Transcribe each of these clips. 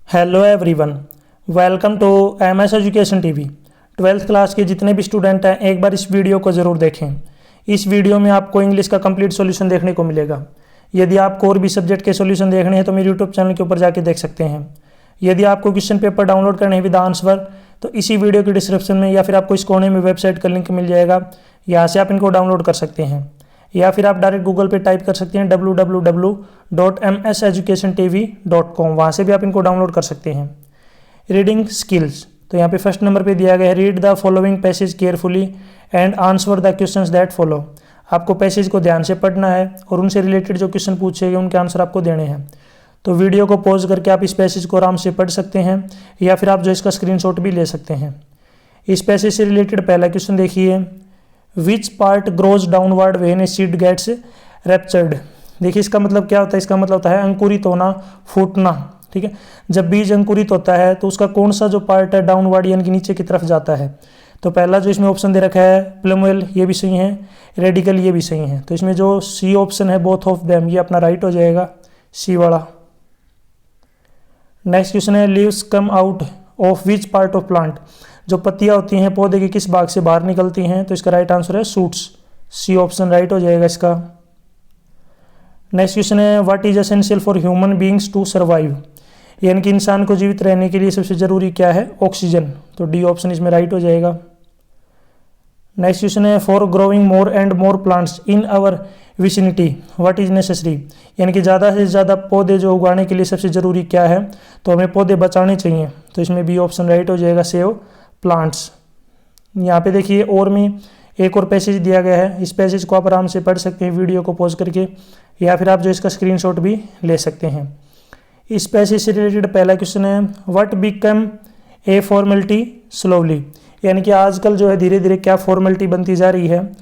Hello everyone, welcome to MS education TV. 12th class के जितने भी स्टूडेंट हैं एक बार इस वीडियो को ज़रूर देखें। इस वीडियो में आपको इंग्लिश का कंप्लीट सॉल्यूशन देखने को मिलेगा। यदि आपको और भी सब्जेक्ट के सॉल्यूशन देखने हैं तो मेरे यूट्यूब चैनल के ऊपर जाके देख सकते हैं। यदि आपको क्वेश्चन पेपर डाउनलोड करने हैं विद आंसर तो इसी वीडियो के डिस्क्रिप्शन में या फिर आपको इस कोने में वेबसाइट का लिंक मिल जाएगा, यहाँ से आप इनको डाउनलोड कर सकते हैं। या फिर आप डायरेक्ट गूगल पे टाइप कर सकते हैं www.mseducationtv.com, वहाँ से भी आप इनको डाउनलोड कर सकते हैं। रीडिंग स्किल्स, तो यहाँ पे फर्स्ट नंबर पे दिया गया है read the following passage carefully and answer the questions that follow. आपको पैसेज को ध्यान से पढ़ना है और उनसे रिलेटेड जो क्वेश्चन पूछे गए उनके आंसर आपको देने हैं। तो वीडियो को पॉज करके आप इस पैसेज को आराम से पढ़ सकते हैं या फिर आप जो इसका स्क्रीनशॉट भी ले सकते हैं। इस पैसेज से रिलेटेड पहला क्वेश्चन देखिए, which part grows downward when a seed gets ruptured. देखिए इसका मतलब क्या होता है, इसका मतलब होता है अंकुरित होना, फूटना। ठीक है, जब बीज अंकुरित होता है तो उसका कौन सा जो पार्ट है डाउनवर्ड यानी कि नीचे की तरफ जाता है। तो पहला जो इसमें ऑप्शन दे रखा है प्लूमेल, ये भी सही है, रेडिकल ये भी सही है। तो इसमें जो सी ऑप्शन है बोथ ऑफ देम, ये अपना राइट हो जाएगा, सी वाला। नेक्स्ट क्वेश्चन है leaves come out of which part of plant. जो पत्तियां होती हैं पौधे के किस भाग से बाहर निकलती हैं, तो इसका राइट आंसर है शूट्स, सी ऑप्शन राइट हो जाएगा इसका। नेक्स्ट क्वेश्चन है what is essential for human beings to survive, यानी कि इंसान को जीवित रहने के लिए सबसे जरूरी क्या है, ऑक्सीजन। तो डी ऑप्शन इसमें राइट हो जाएगा। नेक्स्ट क्वेश्चन है for growing more and more plants in our vicinity what is necessary, यानी कि ज़्यादा से ज़्यादा पौधे जो उगाने के लिए सबसे ज़रूरी क्या है, तो हमें पौधे बचाने चाहिए। तो इसमें बी ऑप्शन राइट हो जाएगा, सेव प्लांट्स। यहाँ पे देखिए और में एक और पैसेज दिया गया है, इस पैसेज को आप आराम से पढ़ सकते हैं वीडियो को पॉज करके, या फिर आप जो इसका स्क्रीनशॉट भी ले सकते हैं। इस पैसेज से रिलेटेड पहला क्वेश्चन है what become a formality slowly, यानी कि आजकल जो है धीरे धीरे क्या फॉर्मेलिटी बनती जा रही है।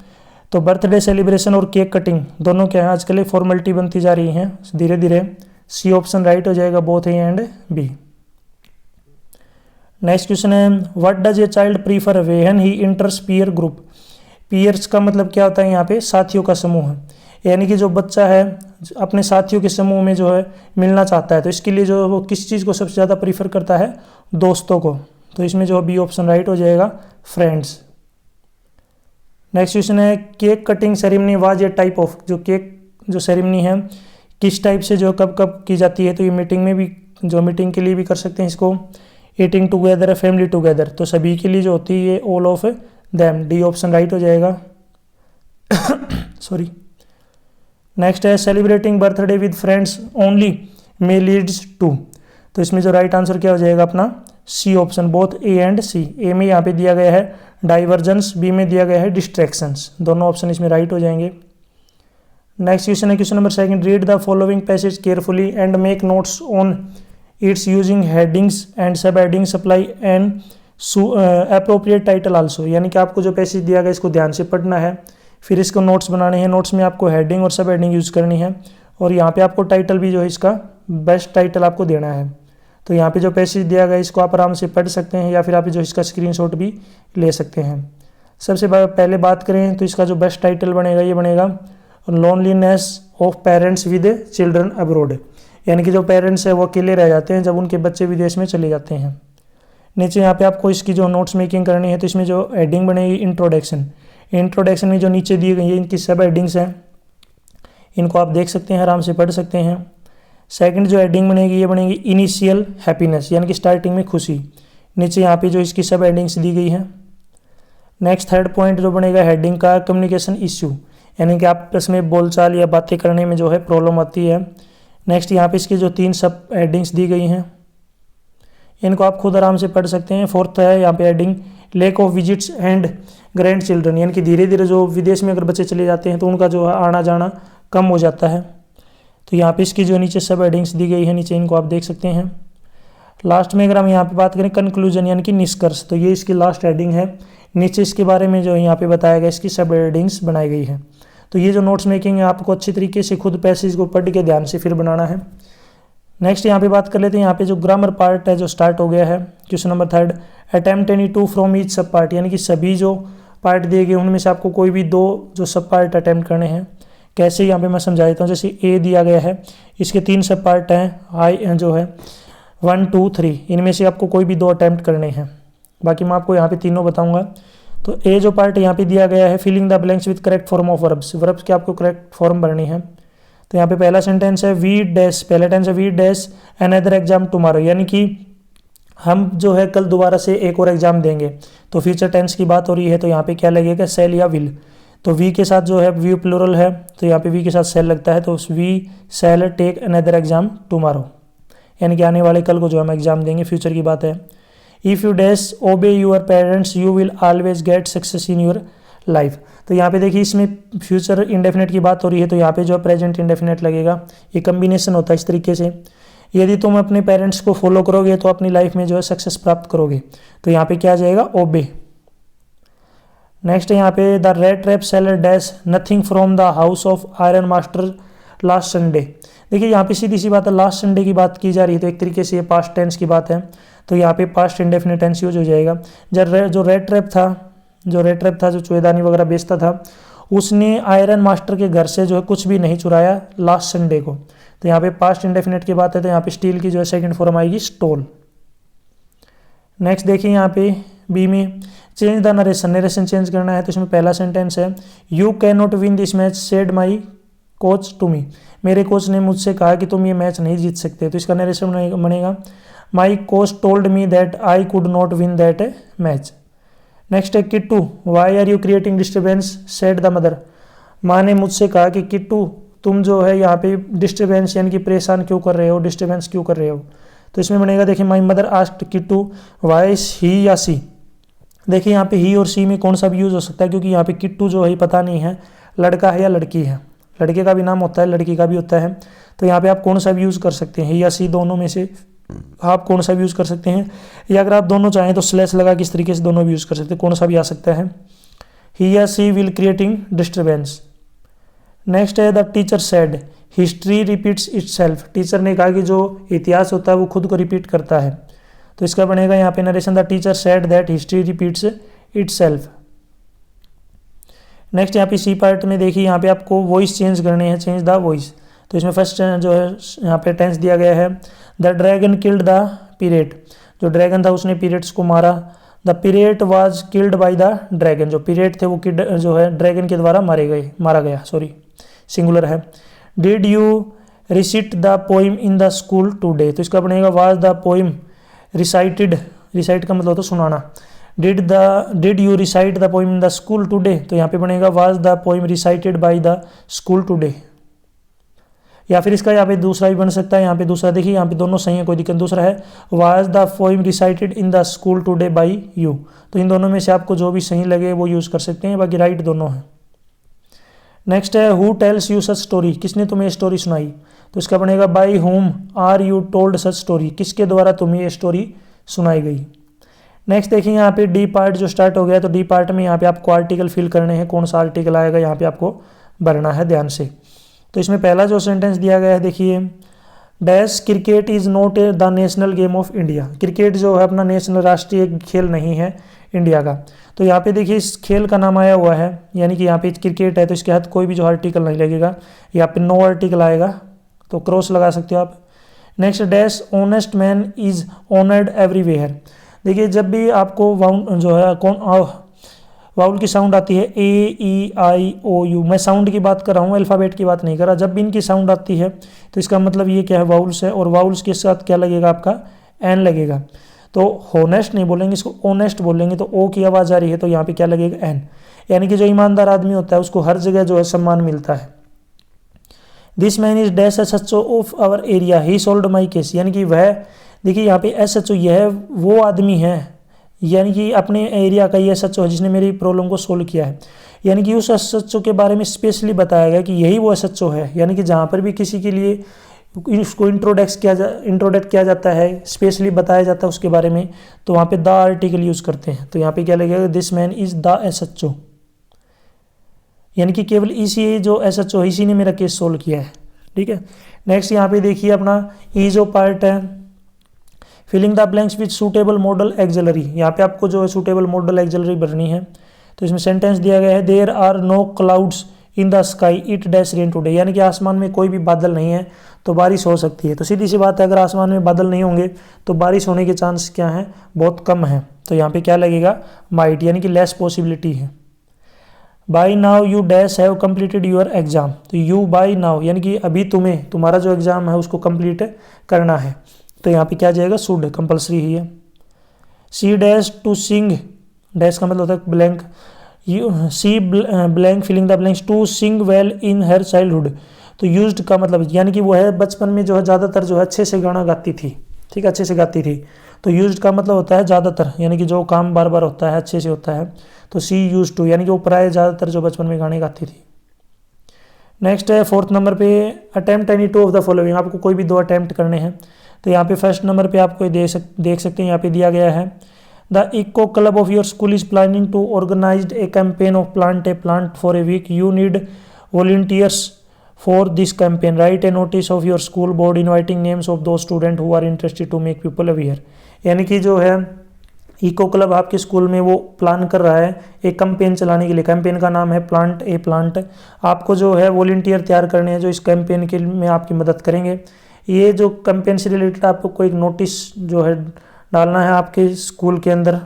तो बर्थडे सेलिब्रेशन और केक कटिंग दोनों क्या है आजकल फॉर्मेलिटी बनती जा रही हैं धीरे धीरे, सी ऑप्शन राइट हो जाएगा, both A and B. Next question है what does a child prefer when he enters peer group. Peers का मतलब क्या होता है, यहाँ पे साथियों का समूह है, यानी कि जो बच्चा है अपने साथियों के समूह में जो है मिलना चाहता है, तो इसके लिए जो वो किस चीज़ को सबसे ज़्यादा प्रीफर करता है, दोस्तों को। तो इसमें जो बी ऑप्शन राइट हो जाएगा, फ्रेंड्स। नेक्स्ट क्वेश्चन है cake cutting ceremony was a type of, जो केक जो सेरेमनी है किस टाइप से जो कब कब की जाती है, तो ये मीटिंग में भी, जो मीटिंग के लिए भी कर सकते हैं इसको, ईटिंग टुगेदर, फैमिली टुगेदर, तो सभी के लिए जो होती है ये all of them, D option right हो जाएगा। सॉरी। नेक्स्ट है celebrating birthday with friends only may leads to, तो इसमें जो राइट आंसर क्या हो जाएगा अपना, C option, both A and C. A में यहाँ पे दिया गया है डाइवर्जेंस, बी में दिया गया है डिस्ट्रैक्शंस, दोनों ऑप्शन इसमें राइट हो जाएंगे। नेक्स्ट क्वेश्चन है question number second read the following passage carefully and make notes on its using headings and sub heading supply and appropriate title also, यानी कि आपको जो पैसेज दिया गया इसको ध्यान से पढ़ना है, फिर इसको नोट्स बनाने हैं, नोट्स में आपको हेडिंग और सब हेडिंग यूज़ करनी है, और यहाँ पे आपको टाइटल भी जो है इसका बेस्ट टाइटल आपको देना है। तो यहाँ पे जो पैसेज दिया गया इसको आप आराम से पढ़ सकते हैं या फिर आप जो इसका स्क्रीनशॉट भी ले सकते हैं। सबसे पहले बात करें तो इसका जो बेस्ट टाइटल बनेगा ये बनेगा loneliness of parents with children abroad, यानी कि जो पेरेंट्स है वो अकेले रह जाते हैं जब उनके बच्चे विदेश में चले जाते हैं। नीचे यहाँ पे आपको इसकी जो नोट्स मेकिंग करनी है तो इसमें जो हेडिंग बनेगी इंट्रोडक्शन, इंट्रोडक्शन में जो नीचे दी गई है इनकी सब हेडिंग्स हैं, इनको आप देख सकते हैं, आराम से पढ़ सकते हैं। सेकंड जो हेडिंग बनेगी ये बनेगी इनिशियल हैप्पीनेस, यानी कि स्टार्टिंग में खुशी, नीचे यहाँ पे जो इसकी सब हेडिंग्स दी गई हैं। नेक्स्ट थर्ड पॉइंट जो बनेगा हेडिंग का कम्युनिकेशन इश्यू, यानी कि आपस में बोलचाल या बातें करने में जो है प्रॉब्लम आती है। नेक्स्ट यहाँ पे इसकी जो 3 सब हेडिंग्स दी गई हैं इनको आप खुद आराम से पढ़ सकते हैं। फोर्थ है यहाँ पे heading lack of visits and grand children, यानी कि धीरे धीरे जो विदेश में अगर बच्चे चले जाते हैं तो उनका जो आना जाना कम हो जाता है। तो यहाँ पे इसकी जो नीचे सब हेडिंग्स दी गई है नीचे इनको आप देख सकते हैं। लास्ट में अगर हम यहाँ पे बात करें कंक्लूजन यानी कि निष्कर्ष, तो ये इसकी लास्ट हेडिंग है, नीचे इसके बारे में जो यहाँ पे बताया गया इसकी सब हेडिंग्स बनाई गई है। तो ये जो नोट्स मेकिंग है आपको अच्छी तरीके से खुद पैसेज को पढ़ के ध्यान से फिर बनाना है। नेक्स्ट यहाँ पे बात कर लेते हैं, यहाँ पे जो ग्रामर पार्ट है जो स्टार्ट हो गया है। Question number third attempt any 2 from each सब पार्ट, यानी कि सभी जो पार्ट दिए गए उनमें से आपको कोई भी 2 जो सब पार्ट अटेम्प्ट करने हैं। कैसे यहाँ पे मैं समझा देता हूँ। जैसे ए दिया गया है, इसके 3 सब पार्ट हैं, आई जो है 1 2 3 इनमें से आपको कोई भी 2 अटैम्प्ट करने हैं, बाकी मैं आपको यहाँ पे तीनों बताऊंगा। तो ए जो पार्ट यहाँ पे दिया गया है, filling the blanks with correct form of verbs, verbs की आपको करेक्ट फॉर्म भरनी है। तो यहाँ पे पहला सेंटेंस है वी डैश, पहला टेंस है we dash another exam tomorrow, यानी कि हम जो है कल दोबारा से एक और एग्जाम देंगे। तो फ्यूचर टेंस की बात हो रही है, तो यहाँ पे क्या लगेगा, सेल या विल। तो वी के साथ जो है वी प्लूरल है, तो यहाँ पे वी के साथ सेल लगता है, तो we shall take another exam tomorrow, यानी कि आने वाले कल को जो हम एग्जाम देंगे, फ्यूचर की बात है। इफ़ यू डैश ओबे your parents you will always get success in your life. तो यहाँ पे देखिए इसमें फ्यूचर इंडेफिनेट की बात हो रही है, तो यहाँ पे जो प्रेजेंट इंडेफिनेट लगेगा, ये कम्बिनेशन होता है इस तरीके से। यदि तुम अपने पेरेंट्स को फॉलो करोगे तो अपनी लाइफ में जो है सक्सेस प्राप्त करोगे, तो यहाँ पे क्या आ जाएगा, ओबे। नेक्स्ट है यहाँ पे the red trap seller dash nothing from the house of iron master last Sunday. देखिए यहाँ पे सीधी सी बात है, लास्ट संडे की बात की जा रही है, तो एक तरीके से ये पास्ट टेंस की बात है, तो यहाँ पे पास्ट इंडेफिनिट टेंस यूज हो जाएगा। जो रेड ट्रैप था, जो चुएदानी वगैरह बेचता था, उसने आयरन मास्टर के घर से जो है कुछ भी नहीं चुराया लास्ट संडे को, तो यहाँ पे पास्ट इंडेफिनिट की बात है, तो यहाँ पे स्टील की जो है सेकंड फॉर्म आएगी स्टोल। नेक्स्ट देखिए यहाँ पे बी में change the narration, narration change करना है, तो इसमें पहला सेंटेंस है you can not win this match said my coach to me, मेरे कोच ने मुझसे कहा कि तुम ये मैच नहीं जीत सकते, तो इसका नरेशन बनेगा my coach told me that I could not win that match. Next है Kittu why are you creating disturbance said the mother, माँ ने मुझसे कहा कि किट्टू तुम जो है यहाँ पे डिस्टर्बेंस यानी कि परेशान क्यों कर रहे हो, डिस्टर्बेंस क्यों कर रहे हो, तो इसमें बनेगा देखिए my mother asked Kittu why he या सी। देखिए यहाँ पे ही और सी में कौन सा भी यूज़ हो सकता है, क्योंकि यहाँ पे किट्टू जो है पता नहीं है लड़का है या लड़की है, लड़के का भी नाम होता है लड़की का भी होता है, तो यहाँ पे आप कौन सा भी यूज़ कर सकते हैं, ही या सी दोनों में से आप कौन सा भी यूज़ कर सकते हैं, या अगर आप दोनों चाहें तो स्लैश लगा किस तरीके से दोनों भी यूज़ कर सकते हैं, कौन सा भी आ सकता है। ही या सी विल क्रिएटिंग डिस्टर्बेंस। नेक्स्ट है the teacher said history repeats itself, teacher ने कहा कि जो इतिहास होता है वो खुद को रिपीट करता है, तो इसका बनेगा यहाँ पे narration the teacher said that history repeats itself. Next यहाँ पे सी पार्ट में देखिए यहाँ पे आपको वॉइस चेंज करने हैं, चेंज द वॉइस, तो इसमें फर्स्ट जो है यहाँ पे टेंस दिया गया है the dragon killed the pirate, जो ड्रैगन था उसने पीरेट्स को मारा, the pirate was killed by the dragon, जो पीरेट थे वो जो है ड्रैगन के द्वारा मारा गया, सिंगुलर है। Did you receipt the poem in the school today, तो इसका बनेगा was the poem recited, recite का मतलब तो सुनाना, did you recite the poem in the school today, तो यहाँ पे बनेगा was the poem recited by the school today. या फिर इसका यहाँ पे दूसरा भी बन सकता है, यहाँ पे दूसरा देखिए यहाँ पे दोनों सही है, कोई दिक्कत। दूसरा है was the poem recited in the school today by you, तो इन दोनों में से आपको जो भी सही लगे वो यूज़ कर सकते हैं, बाकी राइट दोनों हैं। नेक्स्ट है who tells you such story, किसने तुम्हें स्टोरी सुनाई, तो इसका बनेगा by whom are you told such story, किसके द्वारा तुम्हें ये स्टोरी सुनाई गई। नेक्स्ट देखिए यहाँ पे डी पार्ट जो स्टार्ट हो गया, तो डी पार्ट में यहाँ पे आपको आर्टिकल फिल करने हैं, कौन सा आर्टिकल आएगा यहाँ पे आपको भरना है ध्यान से। तो इसमें पहला जो सेंटेंस दिया गया है देखिए dash cricket is not the national game of India, cricket जो है अपना नेशनल राष्ट्रीय खेल नहीं है इंडिया का, तो यहाँ पे देखिए इस खेल का नाम आया हुआ है, यानी कि यहाँ पे क्रिकेट है, तो इसके हाथ कोई भी जो आर्टिकल नहीं लगेगा, यहाँ पे नो आर्टिकल आएगा, तो क्रॉस लगा सकते हो आप। Next dash honest man is honoured everywhere, देखिए जब भी आपको वाउल की साउंड आती है ए ई आई ओ यू, मैं साउंड की बात कर रहा हूँ, अल्फ़ाबेट की बात नहीं कर रहा, जब भी इनकी साउंड आती है तो इसका मतलब ये क्या है, वाउल्स है, और वाउल्स के साथ क्या लगेगा आपका एन लगेगा, तो होनेस्ट नहीं बोलेंगे, इसको ऑनेस्ट बोलेंगे, तो ओ की आवाज़ आ रही है तो यहाँ पे क्या लगेगा एन, यानी कि जो ईमानदार आदमी होता है उसको हर जगह जो है सम्मान मिलता है। This man is dash S H O of our area he solved my case, यानी कि वह देखिए यहाँ पे एस एच ओ यह वो आदमी है, यानी कि अपने एरिया का ये एस एच ओ है जिसने मेरी प्रॉब्लम को सोल्व किया है, यानी कि उस एस एच ओ के बारे में स्पेशली बताया गया कि यही वो एस एच ओ है, यानी कि जहाँ पर भी किसी के लिए उसको इंट्रोडक्ट किया जाता है, स्पेशली बताया जाता है उसके बारे में, तो वहाँ पे द आर्टिकल यूज़ करते हैं, तो यहाँ पे क्या लगेगा this man is the S H O, यानी कि केवल इसी जो एस एच ओ इसी ने मेरा केस सोल्व किया है, ठीक है। नेक्स्ट यहाँ पे देखिए अपना ई जो पार्ट है filling the blanks with suitable modal auxiliary, यहाँ पे आपको जो है सूटेबल मॉडल एक्सिलरी भरनी है, तो इसमें सेंटेंस दिया गया है there are no clouds in the sky it dash rain today, यानी कि आसमान में कोई भी बादल नहीं है तो बारिश हो सकती है। तो सीधी सी बात है, अगर आसमान में बादल नहीं होंगे तो बारिश होने के चांस क्या हैं, बहुत कम है। तो यहाँ पे क्या लगेगा, माइट, यानी कि लेस पॉसिबिलिटी है। By now you dash have completed your exam, तो यू बाई नाउ यानी कि अभी तुम्हें तुम्हारा जो एग्जाम है उसको कंप्लीट करना है। तो यहाँ पे क्या जाएगा, शुड, कंपल्सरी ही है। C dash to sing, dash का मतलब होता है blank, you see blank filling the blanks to sing well in her childhood, तो यूज्ड का मतलब यानी कि वो है बचपन में जो है ज़्यादातर जो है अच्छे से गाना गाती थी, ठीक है, अच्छे से गाती थी। तो यूज्ड का मतलब होता है ज़्यादातर, यानी कि जो काम बार बार होता है अच्छे से होता है। तो सी यूज टू यानी कि वो प्राय ज़्यादातर जो बचपन में गाने गाती थी। नेक्स्ट है 4th नंबर पे, attempt any 2 of the following, आपको कोई भी 2 अटेम्प्ट करने हैं। तो यहाँ पे फर्स्ट नंबर पे आपको देख सकते हैं, यहाँ पे दिया गया है the eco club of your school is planning to organise a campaign of plant a plant for a week, you need volunteers for this campaign, write a notice of your school board inviting names of two student who are interested to make people aware. यानी कि जो है eco club आपके school में वो plan कर रहा है एक कैंपेन चलाने के लिए, कैंपेन का नाम है प्लांट ए प्लांट। आपको जो है वॉलंटियर तैयार करने हैं जो इस कैंपेन के में आपकी मदद करेंगे। ये जो कैंपेन से रिलेटेड आपको कोई नोटिस जो है डालना है आपके स्कूल के अंदर,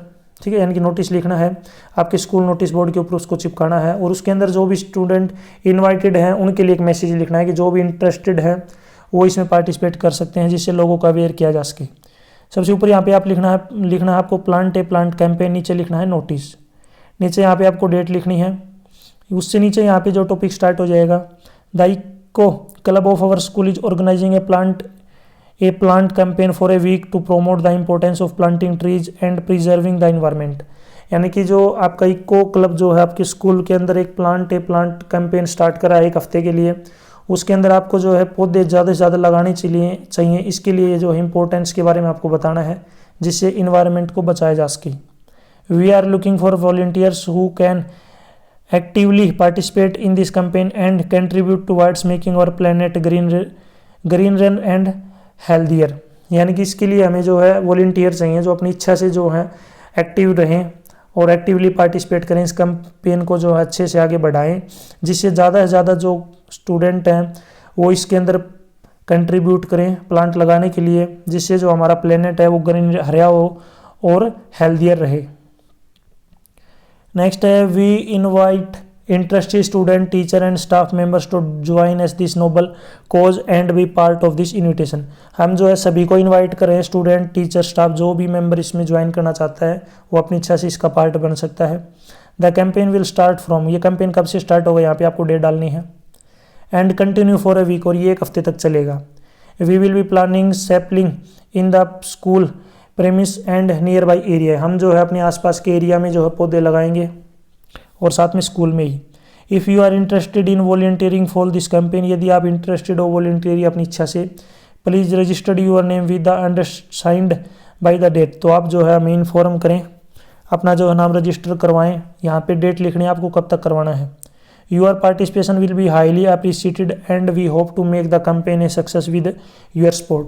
ठीक है, यानी कि नोटिस लिखना है आपके स्कूल नोटिस बोर्ड के ऊपर, उसको चिपकाना है और उसके अंदर जो भी स्टूडेंट इनवाइटेड हैं उनके लिए एक मैसेज लिखना है कि जो भी इंटरेस्टेड है वो इसमें पार्टिसिपेट कर सकते हैं, जिससे लोगों को अवेयर किया जा सके। सबसे ऊपर यहाँ पे आप लिखना है आपको प्लांट ए प्लांट कैंपेन, नीचे लिखना है नोटिस, नीचे यहाँ पे आपको डेट लिखनी है, उससे नीचे यहाँ पे जो टॉपिक स्टार्ट हो जाएगा, the eco club of our school is organizing a plant campaign for a week to promote the importance of planting trees and preserving the environment. यानी कि जो आपका इको क्लब जो है आपके स्कूल के अंदर एक plant a plant campaign start करा है 1 हफ्ते के लिए, उसके अंदर आपको जो है पौधे ज़्यादा से ज़्यादा लगाने चाहिए। इसके लिए जो है इम्पोर्टेंस के बारे में आपको बताना है, जिससे इन्वायरमेंट को बचाया जा सके। We are looking for volunteers who can actively participate in this campaign and contribute towards making our planet greener and healthier. यानी कि इसके लिए हमें जो है वॉलंटियर चाहिए जो अपनी इच्छा से जो है एक्टिव रहें और एक्टिवली पार्टिसिपेट करें, इस कैंपेन को जो है अच्छे से आगे बढ़ाएं, जिससे ज़्यादा से ज़्यादा जो स्टूडेंट हैं वो इसके अंदर कंट्रीब्यूट करें प्लांट लगाने के लिए, जिससे जो हमारा प्लेनेट है वो ग्रीन हरा हो और हेल्दियर रहे। नेक्स्ट है we invite interested student teacher and staff members to join us this noble cause and be part of this invitation. हम जो है सभी को इनवाइट कर रहे हैं, स्टूडेंट टीचर स्टाफ जो भी मेंबर इसमें ज्वाइन करना चाहता है वो अपनी इच्छा से इसका पार्ट बन सकता है। The campaign will start from, ये कैंपेन कब से स्टार्ट होगा यहाँ पे आपको डेट डालनी है, and continue for a week, और ये 1 हफ्ते तक चलेगा। We will be planning sapling in the school premise and nearby area, हम जो है अपने आसपास के एरिया में जो है पौधे लगाएंगे और साथ में स्कूल में ही। If you are interested in volunteering for this campaign, यदि आप इंटरेस्टेड हो वॉलंटियरिंग अपनी इच्छा से, please registered your name with the undersigned by the date, तो आप जो है हमें इन्फॉर्म करें, अपना जो है नाम रजिस्टर करवाएं, यहाँ पे डेट लिखनी है आपको कब तक करवाना है। Your participation will be highly appreciated and we hope to make the campaign a success with your support.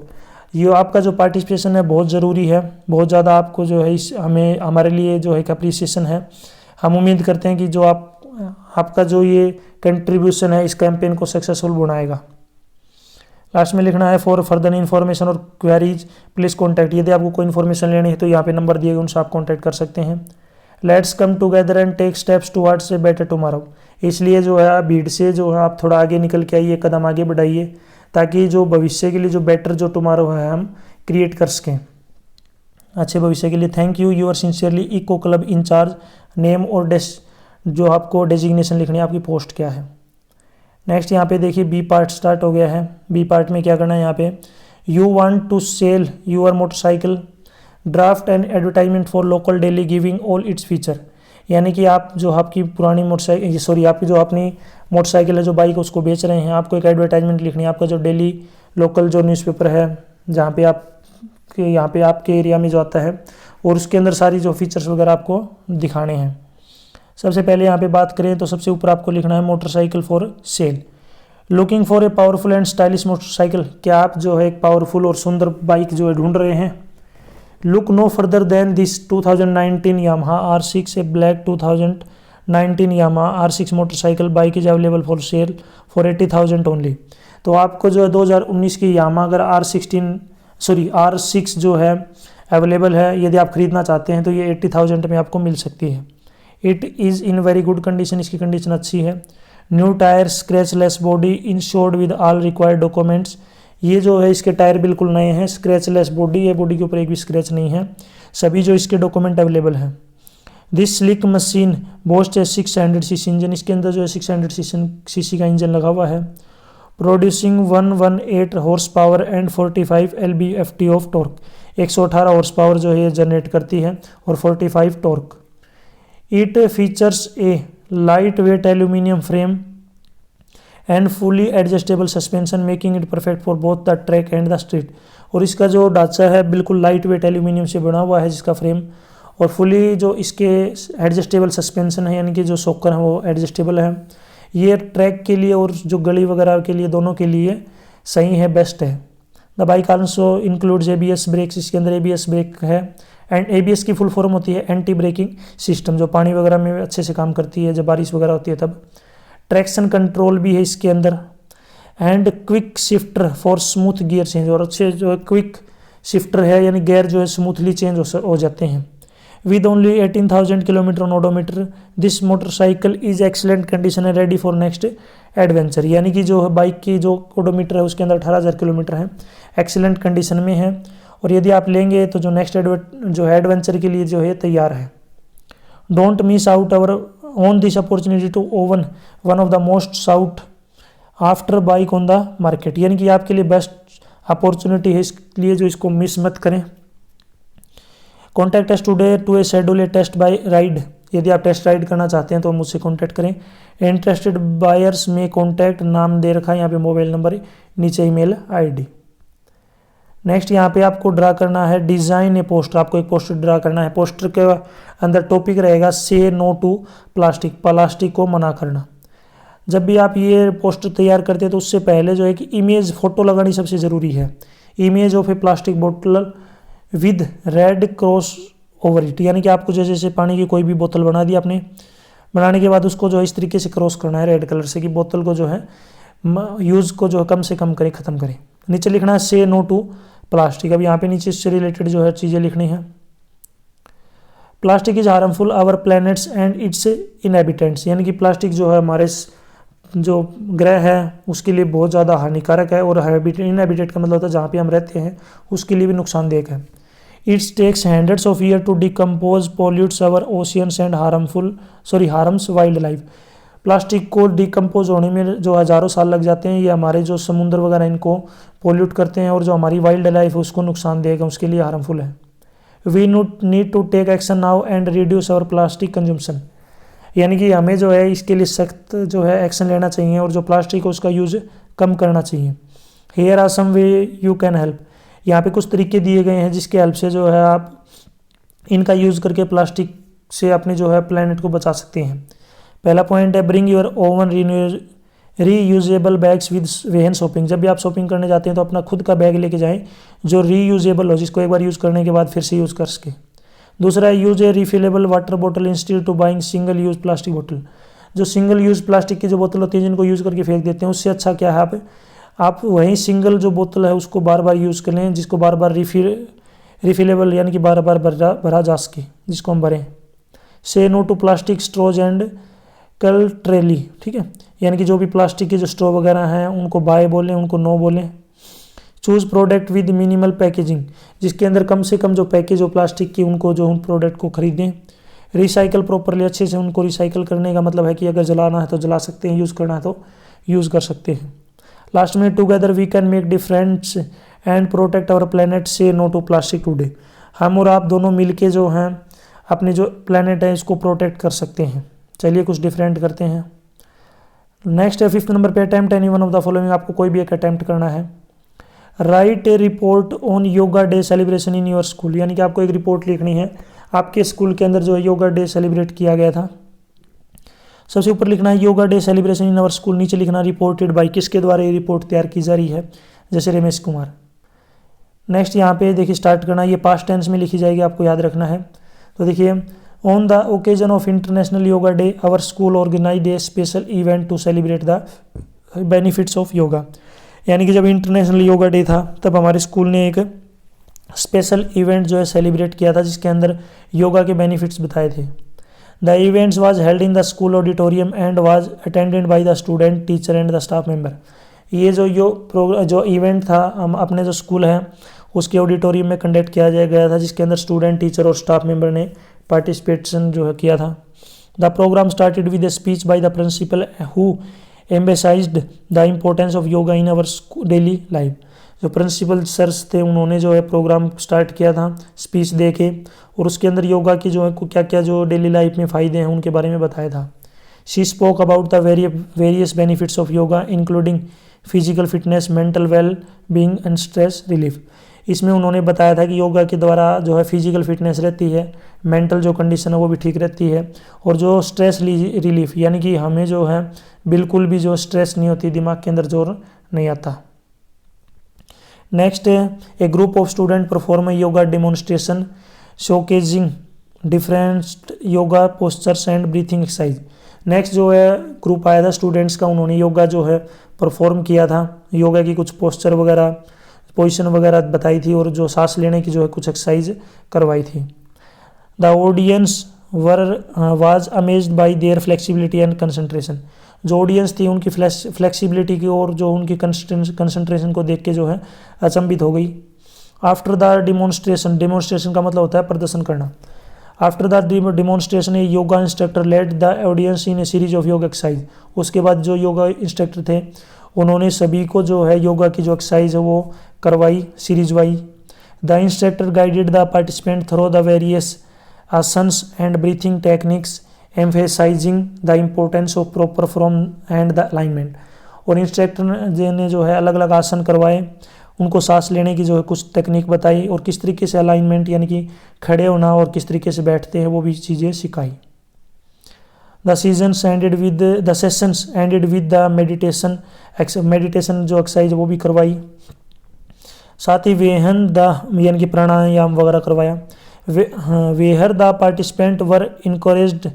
ये आपका जो पार्टिसिपेशन है बहुत ज़रूरी है, बहुत ज़्यादा आपको जो है इस हमें हमारे लिए जो है एक अप्रिसिएशन है। हम उम्मीद करते हैं कि जो आपका जो ये कंट्रीब्यूशन है इस कैंपेन को सक्सेसफुल बनाएगा। लास्ट में लिखना है फॉर फर्दर इन्फॉर्मेशन और क्वेरीज प्लीज़ कॉन्टैक्ट, यदि आपको कोई इन्फॉर्मेशन लेनी है तो यहाँ पे नंबर दिए गए उनसे आप कॉन्टैक्ट कर सकते हैं। Let's come together and take steps towards a better tomorrow, इसलिए जो है भीड़ से जो है आप थोड़ा आगे निकल के आइए, कदम आगे बढ़ाइए, ताकि जो भविष्य के लिए जो बेटर जो टुमारो है हम क्रिएट कर सकें अच्छे भविष्य के लिए। Thank you, your sincerely eco club incharge, name और जो आपको डेजिग्नेशन लिखनी है, आपकी पोस्ट क्या है। नेक्स्ट यहाँ पे देखिए बी पार्ट स्टार्ट हो गया है। बी पार्ट में क्या करना है, यहाँ पे you want to sell your motorcycle, draft and advertisement for local daily giving all its feature, यानी कि आप जो आपकी पुरानी मोटरसाइकिल आपकी जो अपनी मोटरसाइकिल है जो बाइक उसको बेच रहे हैं, आपको एक एडवर्टाइजमेंट लिखनी है, आपका जो डेली लोकल जो न्यूज़पेपर है जहाँ पे यहाँ पे आपके एरिया में जो आता है, और उसके अंदर सारी जो फीचर्स वगैरह आपको दिखाने हैं। सबसे पहले यहाँ पे बात करें तो सबसे ऊपर आपको लिखना है motorcycle for sale. Looking for a powerful and stylish motorcycle, क्या आप जो है एक पावरफुल और सुंदर बाइक जो है ढूंढ रहे हैं। Look no further than this 2019 Yamaha R6 a black 19 Yamaha R6 motorcycle bike is available for sale for 80,000 only. तो आपको जो है 2019 की यामा अगर R6 जो है अवेलेबल है, यदि आप खरीदना चाहते हैं तो ये 80,000 में आपको मिल सकती है। It is in very good condition, इसकी कंडीशन अच्छी है। New tyre, scratchless body, insured with all required documents. ये जो है इसके टायर बिल्कुल नए हैं, स्क्रैचलेस बॉडी है, बॉडी के ऊपर एक भी स्क्रैच नहीं है, सभी जो इसके डॉक्यूमेंट अवेलेबल हैं। दिस स्लिक मशीन बोस्ट है 600 सीसी इंजन, इसके अंदर जो है 600 सीसी का इंजन लगा हुआ है। Producing 118 horse power and 45 lb-ft of torque, 118 horse power जो है ये जनरेट करती है और 45 torque. It features A light weight aluminium frame and fully adjustable suspension making it perfect for both the track and the street. और इसका जो ढांचा है बिल्कुल लाइट वेट एल्यूमिनियम से बना हुआ है जिसका फ्रेम, और फुली जो इसके एडजस्टेबल सस्पेंशन है, यानी कि जो शॉकर है वो एडजस्टेबल है। ये ट्रैक के लिए और जो गली वगैरह के लिए, दोनों के लिए सही है, बेस्ट है। The bike also includes ABS brakes, इसके अंदर ABS ब्रेक है। एंड ABS की फुल फॉर्म होती है एंटी ब्रेकिंग सिस्टम, जो पानी वगैरह में अच्छे से काम करती है जब बारिश वगैरह होती है तब। ट्रैक्शन कंट्रोल भी है इसके अंदर। And quick shifter for smooth gear change, और अच्छे जो है क्विक शिफ्टर है, यानी गियर जो है स्मूथली चेंज हो जाते हैं। With only 18,000 kilometre on odometer, this motorcycle is excellent condition है, रेडी फॉर नेक्स्ट एडवेंचर। यानी कि जो बाइक की जो ओडोमीटर है उसके अंदर 18,000 किलोमीटर है, एक्सीलेंट कंडीशन में है, और यदि आप लेंगे तो जो नेक्स्ट जो है एडवेंचर के लिए जो है तैयार है। Don't miss out our on this opportunity to own one of the most sought after bike on the market, यानी कि आपके लिए बेस्ट अपॉर्चुनिटी है, इसलिए जो इसको मिस मत करें। Contact us today to a schedule a test by ride, यदि आप टेस्ट राइड करना चाहते हैं तो मुझसे कॉन्टैक्ट करें। इंटरेस्टेड बायर्स में कॉन्टैक्ट, नाम दे रखा है यहाँ पे, मोबाइल नंबर, नीचे ईमेल ID। नेक्स्ट यहाँ पे आपको ड्रा करना है डिज़ाइन ए पोस्टर, आपको एक पोस्टर ड्रा करना है। पोस्टर के अंदर टॉपिक रहेगा से नो टू प्लास्टिक, प्लास्टिक को मना करना। जब भी आप ये पोस्टर तैयार करते हैं तो उससे पहले जो है कि इमेज फ़ोटो लगानी सबसे ज़रूरी है। इमेज ऑफ ए प्लास्टिक बोतल with red cross over it, यानी कि आपको जैसे पानी की कोई भी बोतल बना दी आपने, बनाने के बाद उसको जो है इस तरीके से क्रॉस करना है रेड कलर से, कि बोतल को जो है यूज़ को जो है कम से कम करें, ख़त्म करें। नीचे लिखना है से नो टू प्लास्टिक। अब यहाँ पे नीचे इससे रिलेटेड जो है चीज़ें लिखनी है। Plastic is harmful our planets and its inhabitants, यानी कि प्लास्टिक जो है हमारे जो ग्रह है उसके लिए बहुत ज़्यादा हानिकारक है, और इनहेबिटेट का मतलब होता है जहाँ पे हम रहते हैं उसके लिए भी नुकसानदेह है। It's takes hundreds of year to decompose, pollutes our oceans and harms wildlife. Plastic को डिकम्पोज होने में जो हज़ारों साल लग जाते हैं, ये हमारे जो समुद्र वगैरह इनको पोल्यूट करते हैं, और जो हमारी वाइल्ड लाइफ है उसको नुकसान देगा, उसके लिए हार्मफुल है। We need to take action now and reduce our plastic consumption, यानी कि हमें जो है इसके लिए सख्त जो है एक्शन लेना चाहिए, और जो प्लास्टिक है उसका यूज़ कम करना चाहिए। Here are some way you can help, यहाँ पे कुछ तरीके दिए गए हैं जिसके हेल्प से जो है आप इनका यूज़ करके प्लास्टिक से अपने जो है प्लैनेट को बचा सकते हैं। पहला पॉइंट है bring your oven reusable bags with वेहन shopping, जब भी आप शॉपिंग करने जाते हैं तो अपना खुद का बैग लेके जाएं जो रीयूजेबल हो, जिसको एक बार यूज़ करने के बाद फिर से यूज़ कर सके। दूसरा है यूज ए रिफिलेबल वाटर बोतल instead to buying single use plastic बोतल, जो सिंगल यूज प्लास्टिक की जो बोतल होती है जिनको यूज़ करके फेंक देते हैं, उससे अच्छा क्या है आप वहीं सिंगल जो बोतल है उसको बार बार यूज़ कर लें, जिसको बार बार रिफिलेबल यानी कि बार बार भरा जा सके, जिसको हम भरें। Say no to plastic straws and cutlery, ठीक है, यानी कि जो भी प्लास्टिक के जो स्ट्रॉ वगैरह हैं उनको बाय बोलें, उनको नो बोलें। Choose product with minimal packaging, जिसके अंदर कम से कम जो पैकेज हो प्लास्टिक की उनको जो उन प्रोडक्ट को खरीदें। रिसाइकल प्रॉपरली, अच्छे से उनको रिसाइकल करने का मतलब है कि अगर जलाना है तो जला सकते हैं, यूज़ करना है तो यूज़ कर सकते हैं। लास्ट में together we can make difference and protect our planet, say no to plastic today, हम और आप दोनों मिलके जो हैं अपने जो प्लैनेट है इसको प्रोटेक्ट कर सकते हैं। चलिए कुछ डिफरेंट करते हैं। नेक्स्ट है 5th नंबर पे attempt any one of the following, आपको कोई भी एक अटेम्प्ट करना है। Right A report on yoga day celebration in your school, यानी कि आपको एक रिपोर्ट लिखनी है, आपके स्कूल के अंदर जो है योगा डे सेलिब्रेट किया गया था। सबसे ऊपर लिखना है yoga day celebration in our school, नीचे लिखना रिपोर्टेड बाय, किसके द्वारा ये रिपोर्ट तैयार की जा रही है, जैसे रमेश कुमार। नेक्स्ट यहाँ पे देखिए स्टार्ट करना, ये पास्ट टेंस में लिखी जाएगी, आपको याद रखना है। तो देखिए on the occasion of international yoga day our school organize a special event to celebrate the benefits of yoga. यानी कि जब इंटरनेशनल योगा डे था तब हमारे स्कूल ने एक स्पेशल इवेंट जो है सेलिब्रेट किया था, जिसके अंदर योगा के बेनिफिट्स बताए थे। The events was held in the school auditorium and was attended by the student, teacher and the staff member. ये जो इवेंट था हम अपने जो स्कूल है उसके ऑडिटोरियम में कंडक्ट किया गया था, जिसके अंदर स्टूडेंट, टीचर और स्टाफ मेंबर ने पार्टिसिपेशन जो है किया था। The programme started with a speech by the principal who emphasised the importance of yoga in our daily life. जो प्रिंसिपल सर्स थे उन्होंने जो है प्रोग्राम स्टार्ट किया था स्पीच दे के, और उसके अंदर योगा की जो है क्या क्या जो डेली लाइफ में फ़ायदे हैं उनके बारे में बताया था। She spoke about the various benefits of yoga including physical fitness, mental well being and stress relief. इसमें उन्होंने बताया था कि योगा के द्वारा जो है फिजिकल फिटनेस रहती है, मेंटल जो कंडीशन है वो भी ठीक रहती है, और जो स्ट्रेस रिलीफ यानी कि हमें जो है बिल्कुल भी जो स्ट्रेस नहीं होती, दिमाग के अंदर जोर नहीं आता। Next, a group of student perform yoga demonstration showcasing different yoga postures and breathing exercise. Next जो है ग्रुप आया था स्टूडेंट्स का, उन्होंने योगा जो है परफॉर्म किया था, योगा की कुछ पोस्चर वगैरह, पोजीशन वगैरह बताई थी, और जो सांस लेने की जो है कुछ एक्सरसाइज करवाई थी। The audience was amazed bye there flexibility and concentration. जो ऑडियंस थी उनकी फ्लेक्सिबिलिटी की और जो उनकी कंसंट्रेशन को देख के जो है अचंभित हो गई। आफ्टर द डेमोन्स्ट्रेशन का मतलब होता है प्रदर्शन करना। After the demonstration a yoga instructor led the audience in a series of yoga exercise. उसके बाद जो योगा इंस्ट्रक्टर थे उन्होंने सभी को जो है योगा की जो एक्सरसाइज है वो करवाई, सीरीज वाई। The instructor guided the participant through the various asanas and breathing techniques emphasizing the importance of proper form and the alignment. और इंस्ट्रक्टर ने जो है अलग अलग आसन करवाए, उनको सांस लेने की जो है कुछ टेक्निक बताई, और किस तरीके से अलाइनमेंट यानी कि खड़े होना और किस तरीके से बैठते हैं वो भी चीज़ें सिखाई। The sessions ended with the meditation जो एक्सरसाइज वो भी करवाई। साथ ही वेहन द यानी कि प्राणायाम वगैरह करवाया। Where the participant were encouraged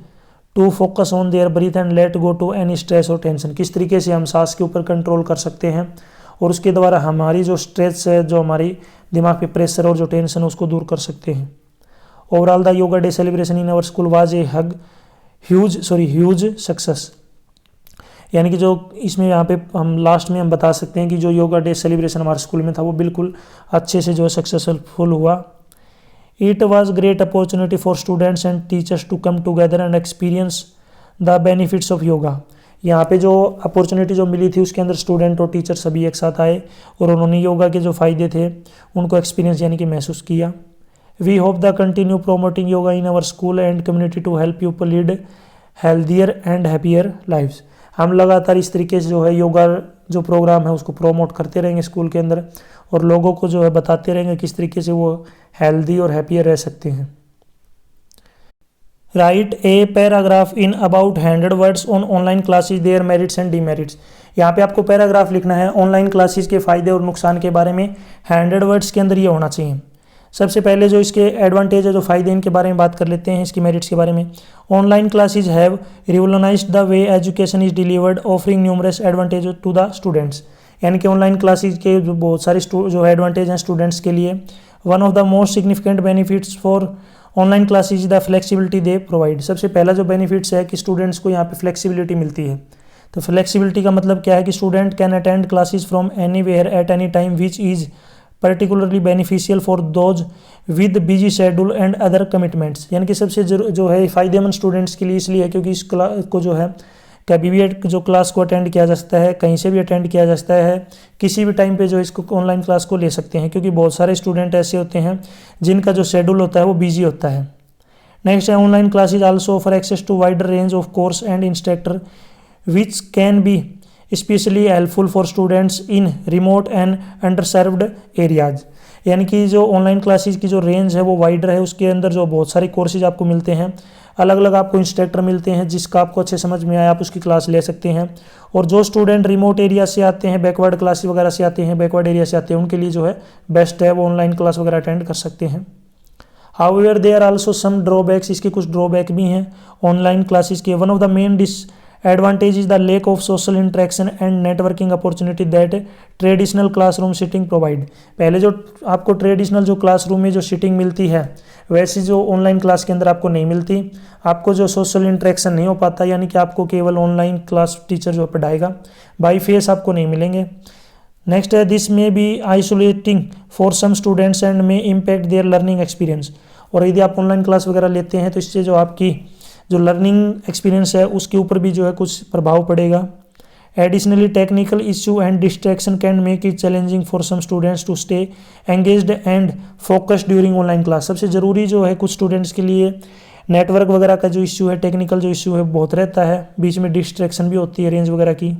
to focus on their breath and let go to any stress और टेंशन। किस तरीके से हम सांस के ऊपर कंट्रोल कर सकते हैं और उसके द्वारा हमारी जो स्ट्रेस है, जो हमारी दिमाग पे प्रेशर और जो टेंशन है उसको दूर कर सकते हैं। Overall the yoga day celebration in our school was a huge success. यानी कि जो इसमें यहाँ पे हम लास्ट में हम बता सकते हैं कि जो योगा डे सेलिब्रेशन हमारे स्कूल में था वो बिल्कुल अच्छे से जो है सक्सेसफुल हुआ। It was great opportunity for students and teachers to come together and experience the benefits of yoga. यहाँ पे जो अपॉर्चुनिटी जो मिली थी उसके अंदर स्टूडेंट और टीचर सभी एक साथ आए और उन्होंने योगा के जो फ़ायदे थे उनको एक्सपीरियंस यानी कि महसूस किया। We hope the continue promoting yoga in our school and community to help people lead healthier and happier lifes. हम लगातार इस तरीके से जो है योगा जो प्रोग्राम है उसको प्रोमोट करते रहेंगे स्कूल के अंदर, और लोगों को जो है बताते रहेंगे किस तरीके से वो हेल्दी और हैप्पियर रह सकते हैं। Write a paragraph in about 100 words on online classes their merits and demerits. यहाँ पे आपको पैराग्राफ लिखना है ऑनलाइन क्लासेज के फ़ायदे और नुकसान के बारे में। 100 वर्ड्स के अंदर ये होना चाहिए। सबसे पहले जो इसके एडवांटेज है, जो फ़ायदे इनके बारे में बात कर लेते हैं, इसकी मेरिट्स के बारे में। Online classes have revolutionised the way education is delivered offering numerous advantage to the students. यानी कि ऑनलाइन क्लासेज के जो बहुत सारे जो एडवांटेज हैं स्टूडेंट्स के लिए। One of the most significant benefits for online classes the flexibility they provide. सबसे पहला जो बेनिफिट्स है कि स्टूडेंट्स को यहाँ पे फ्लेक्सिबिलिटी मिलती है। तो फ्लेक्सिबिलिटी का मतलब क्या है कि student can attend classes from anywhere at any time which is particularly beneficial for those with busy schedule and other commitments। यानी कि सबसे जो है फ़ायदेमंद स्टूडेंट्स के लिए इसलिए है क्योंकि इस क्लास को जो है कभी भी जो क्लास को अटेंड किया जा सकता है, कहीं से भी अटेंड किया जा सकता है, किसी भी टाइम पे जो इसको ऑनलाइन क्लास को ले सकते हैं, क्योंकि बहुत सारे स्टूडेंट ऐसे होते हैं जिनका जो शेड्यूल होता है वो बिजी होता है। नेक्स्ट है online classes also offer access to wider range of course and instructor which can be specially helpful for students in remote and underserved areas. यानी कि जो ऑनलाइन क्लासेस की जो रेंज है वो वाइडर है, उसके अंदर जो बहुत सारे कोर्सेज आपको मिलते हैं, अलग अलग आपको इंस्ट्रक्टर मिलते हैं, जिसका आपको अच्छे समझ में आए आप उसकी क्लास ले सकते हैं। और जो स्टूडेंट रिमोट एरिया से आते हैं, बैकवर्ड क्लासेस वगैरह से आते हैं, बैकवर्ड एरिया से आते हैं, उनके लिए जो है बेस्ट है, वो ऑनलाइन क्लास वगैरह अटेंड कर सकते हैं। However there also some drawbacks, इसके कुछ ड्रॉबैक भी हैं ऑनलाइन क्लासेस के। One of the main disadvantage is the lack of social interaction and networking opportunity that traditional classroom sitting provide. पहले जो आपको ट्रेडिशनल जो क्लासरूम में जो सिटिंग मिलती है वैसी जो ऑनलाइन क्लास के अंदर आपको नहीं मिलती। आपको जो सोशल इंटरेक्शन नहीं हो पाता, यानी कि आपको केवल ऑनलाइन क्लास टीचर जो पढ़ाएगा, बाई फेस आपको नहीं मिलेंगे। नेक्स्ट है this may be isolating for some students and may impact their learning experience. और यदि आप ऑनलाइन क्लास वगैरह लेते हैं तो इससे जो आपकी जो लर्निंग एक्सपीरियंस है उसके ऊपर भी जो है कुछ प्रभाव पड़ेगा। Additionally technical issue and distraction can make it challenging for some students to stay engaged and focused during online class. सबसे ज़रूरी जो है कुछ स्टूडेंट्स के लिए नेटवर्क वगैरह का जो इश्यू है, टेक्निकल जो इश्यू है बहुत रहता है, बीच में डिस्ट्रैक्शन भी होती है रेंज वगैरह की।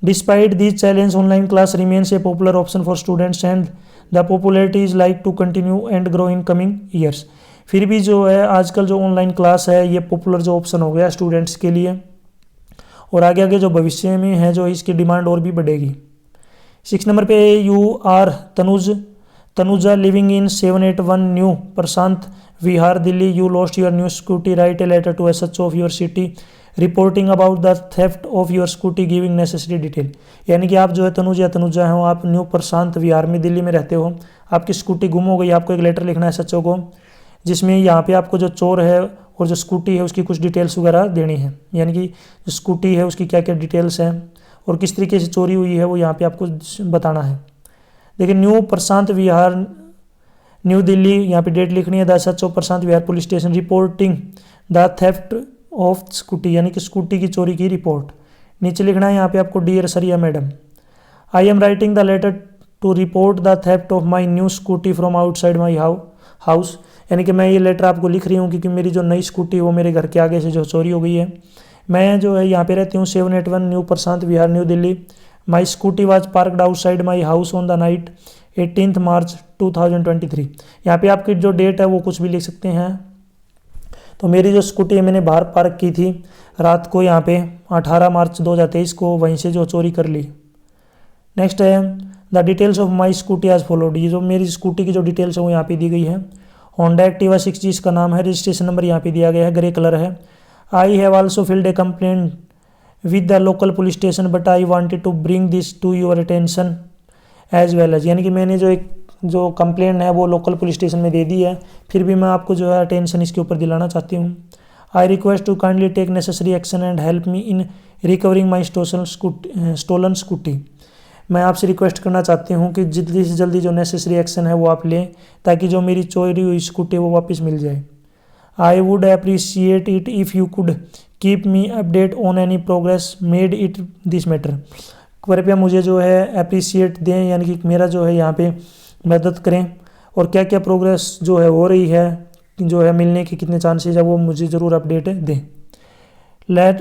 Despite this challenge online class remains a popular option for students and the popularity is like to continue and grow in coming years. फिर भी जो है आजकल जो ऑनलाइन क्लास है ये पॉपुलर जो ऑप्शन हो गया स्टूडेंट्स के लिए, और आगे आगे जो भविष्य में है जो इसकी डिमांड और भी बढ़ेगी। 6 नंबर पे you are Tanuja living in 781 new Prashant Vihar Delhi. You lost your new scooty, write a letter to SHO of your city reporting about the theft of your scooty giving necessary detail. यानी कि आप जो है तनुजा हो, आप न्यू प्रशांत विहार में दिल्ली में रहते हो, आपकी स्कूटी गुम हो गई, आपको एक लेटर लिखना है एसएचओ को, जिसमें यहाँ पे आपको जो चोर है और जो स्कूटी है उसकी कुछ डिटेल्स वगैरह देनी है। यानी कि जो स्कूटी है उसकी क्या क्या डिटेल्स हैं और किस तरीके से चोरी हुई है वो यहाँ पे आपको बताना है। देखिए न्यू प्रशांत विहार न्यू दिल्ली, यहाँ पे डेट लिखनी है, the SHO Prashant Vihar police station reporting the theft of scooty, यानी कि स्कूटी की चोरी की रिपोर्ट। नीचे लिखना है यहाँ पे आपको डियर सरिया madam, I am writing the letter to report the theft of my new scooty from outside my house. यानी कि मैं ये लेटर आपको लिख रही हूँ क्योंकि मेरी जो नई स्कूटी है वो मेरे घर के आगे से जो चोरी हो गई है। मैं जो है यहाँ पे रहती हूँ 781 new Prashant Vihar new Delhi. My scooty was parked outside my house on the night 18 मार्च 2023। यहाँ पे आपकी जो डेट है वो कुछ भी लिख सकते हैं। तो मेरी जो स्कूटी है मैंने बाहर पार्क की थी रात को यहाँ पे 18 मार्च 2023 को, वहीं से जो चोरी कर ली। नेक्स्ट है the details of my scooty as followed. ये जो मेरी स्कूटी की जो डिटेल्स है वो यहाँ पे दी गई है। होंडा एक्टिवा 6G इसका नाम है, रजिस्ट्रेशन नंबर यहाँ पे दिया गया है, ग्रे कलर है। I have also filled a complaint with the local police station but I wanted to bring this to your attention as well as. यानी कि मैंने जो कंप्लेंट है वो लोकल पुलिस स्टेशन में दे दी है, फिर भी मैं आपको जो है अटेंशन इसके ऊपर दिलाना चाहती हूँ। I request to kindly take necessary action and help me in recovering my stolen scooty. मैं आपसे रिक्वेस्ट करना चाहती हूँ कि जल्दी से जल्दी जो नेसेसरी एक्शन है वो आप लें ताकि जो मेरी चोरी हुई स्कूटी वो वापस मिल जाए। I would appreciate it if you could keep me update on any progress made it this matter. कृपया मुझे जो है अप्रिशिएट दें, यानी कि मेरा जो है यहाँ पे मदद करें और क्या क्या प्रोग्रेस जो है हो रही है, जो है मिलने के कितने चांसेस है वो मुझे ज़रूर अपडेट दें।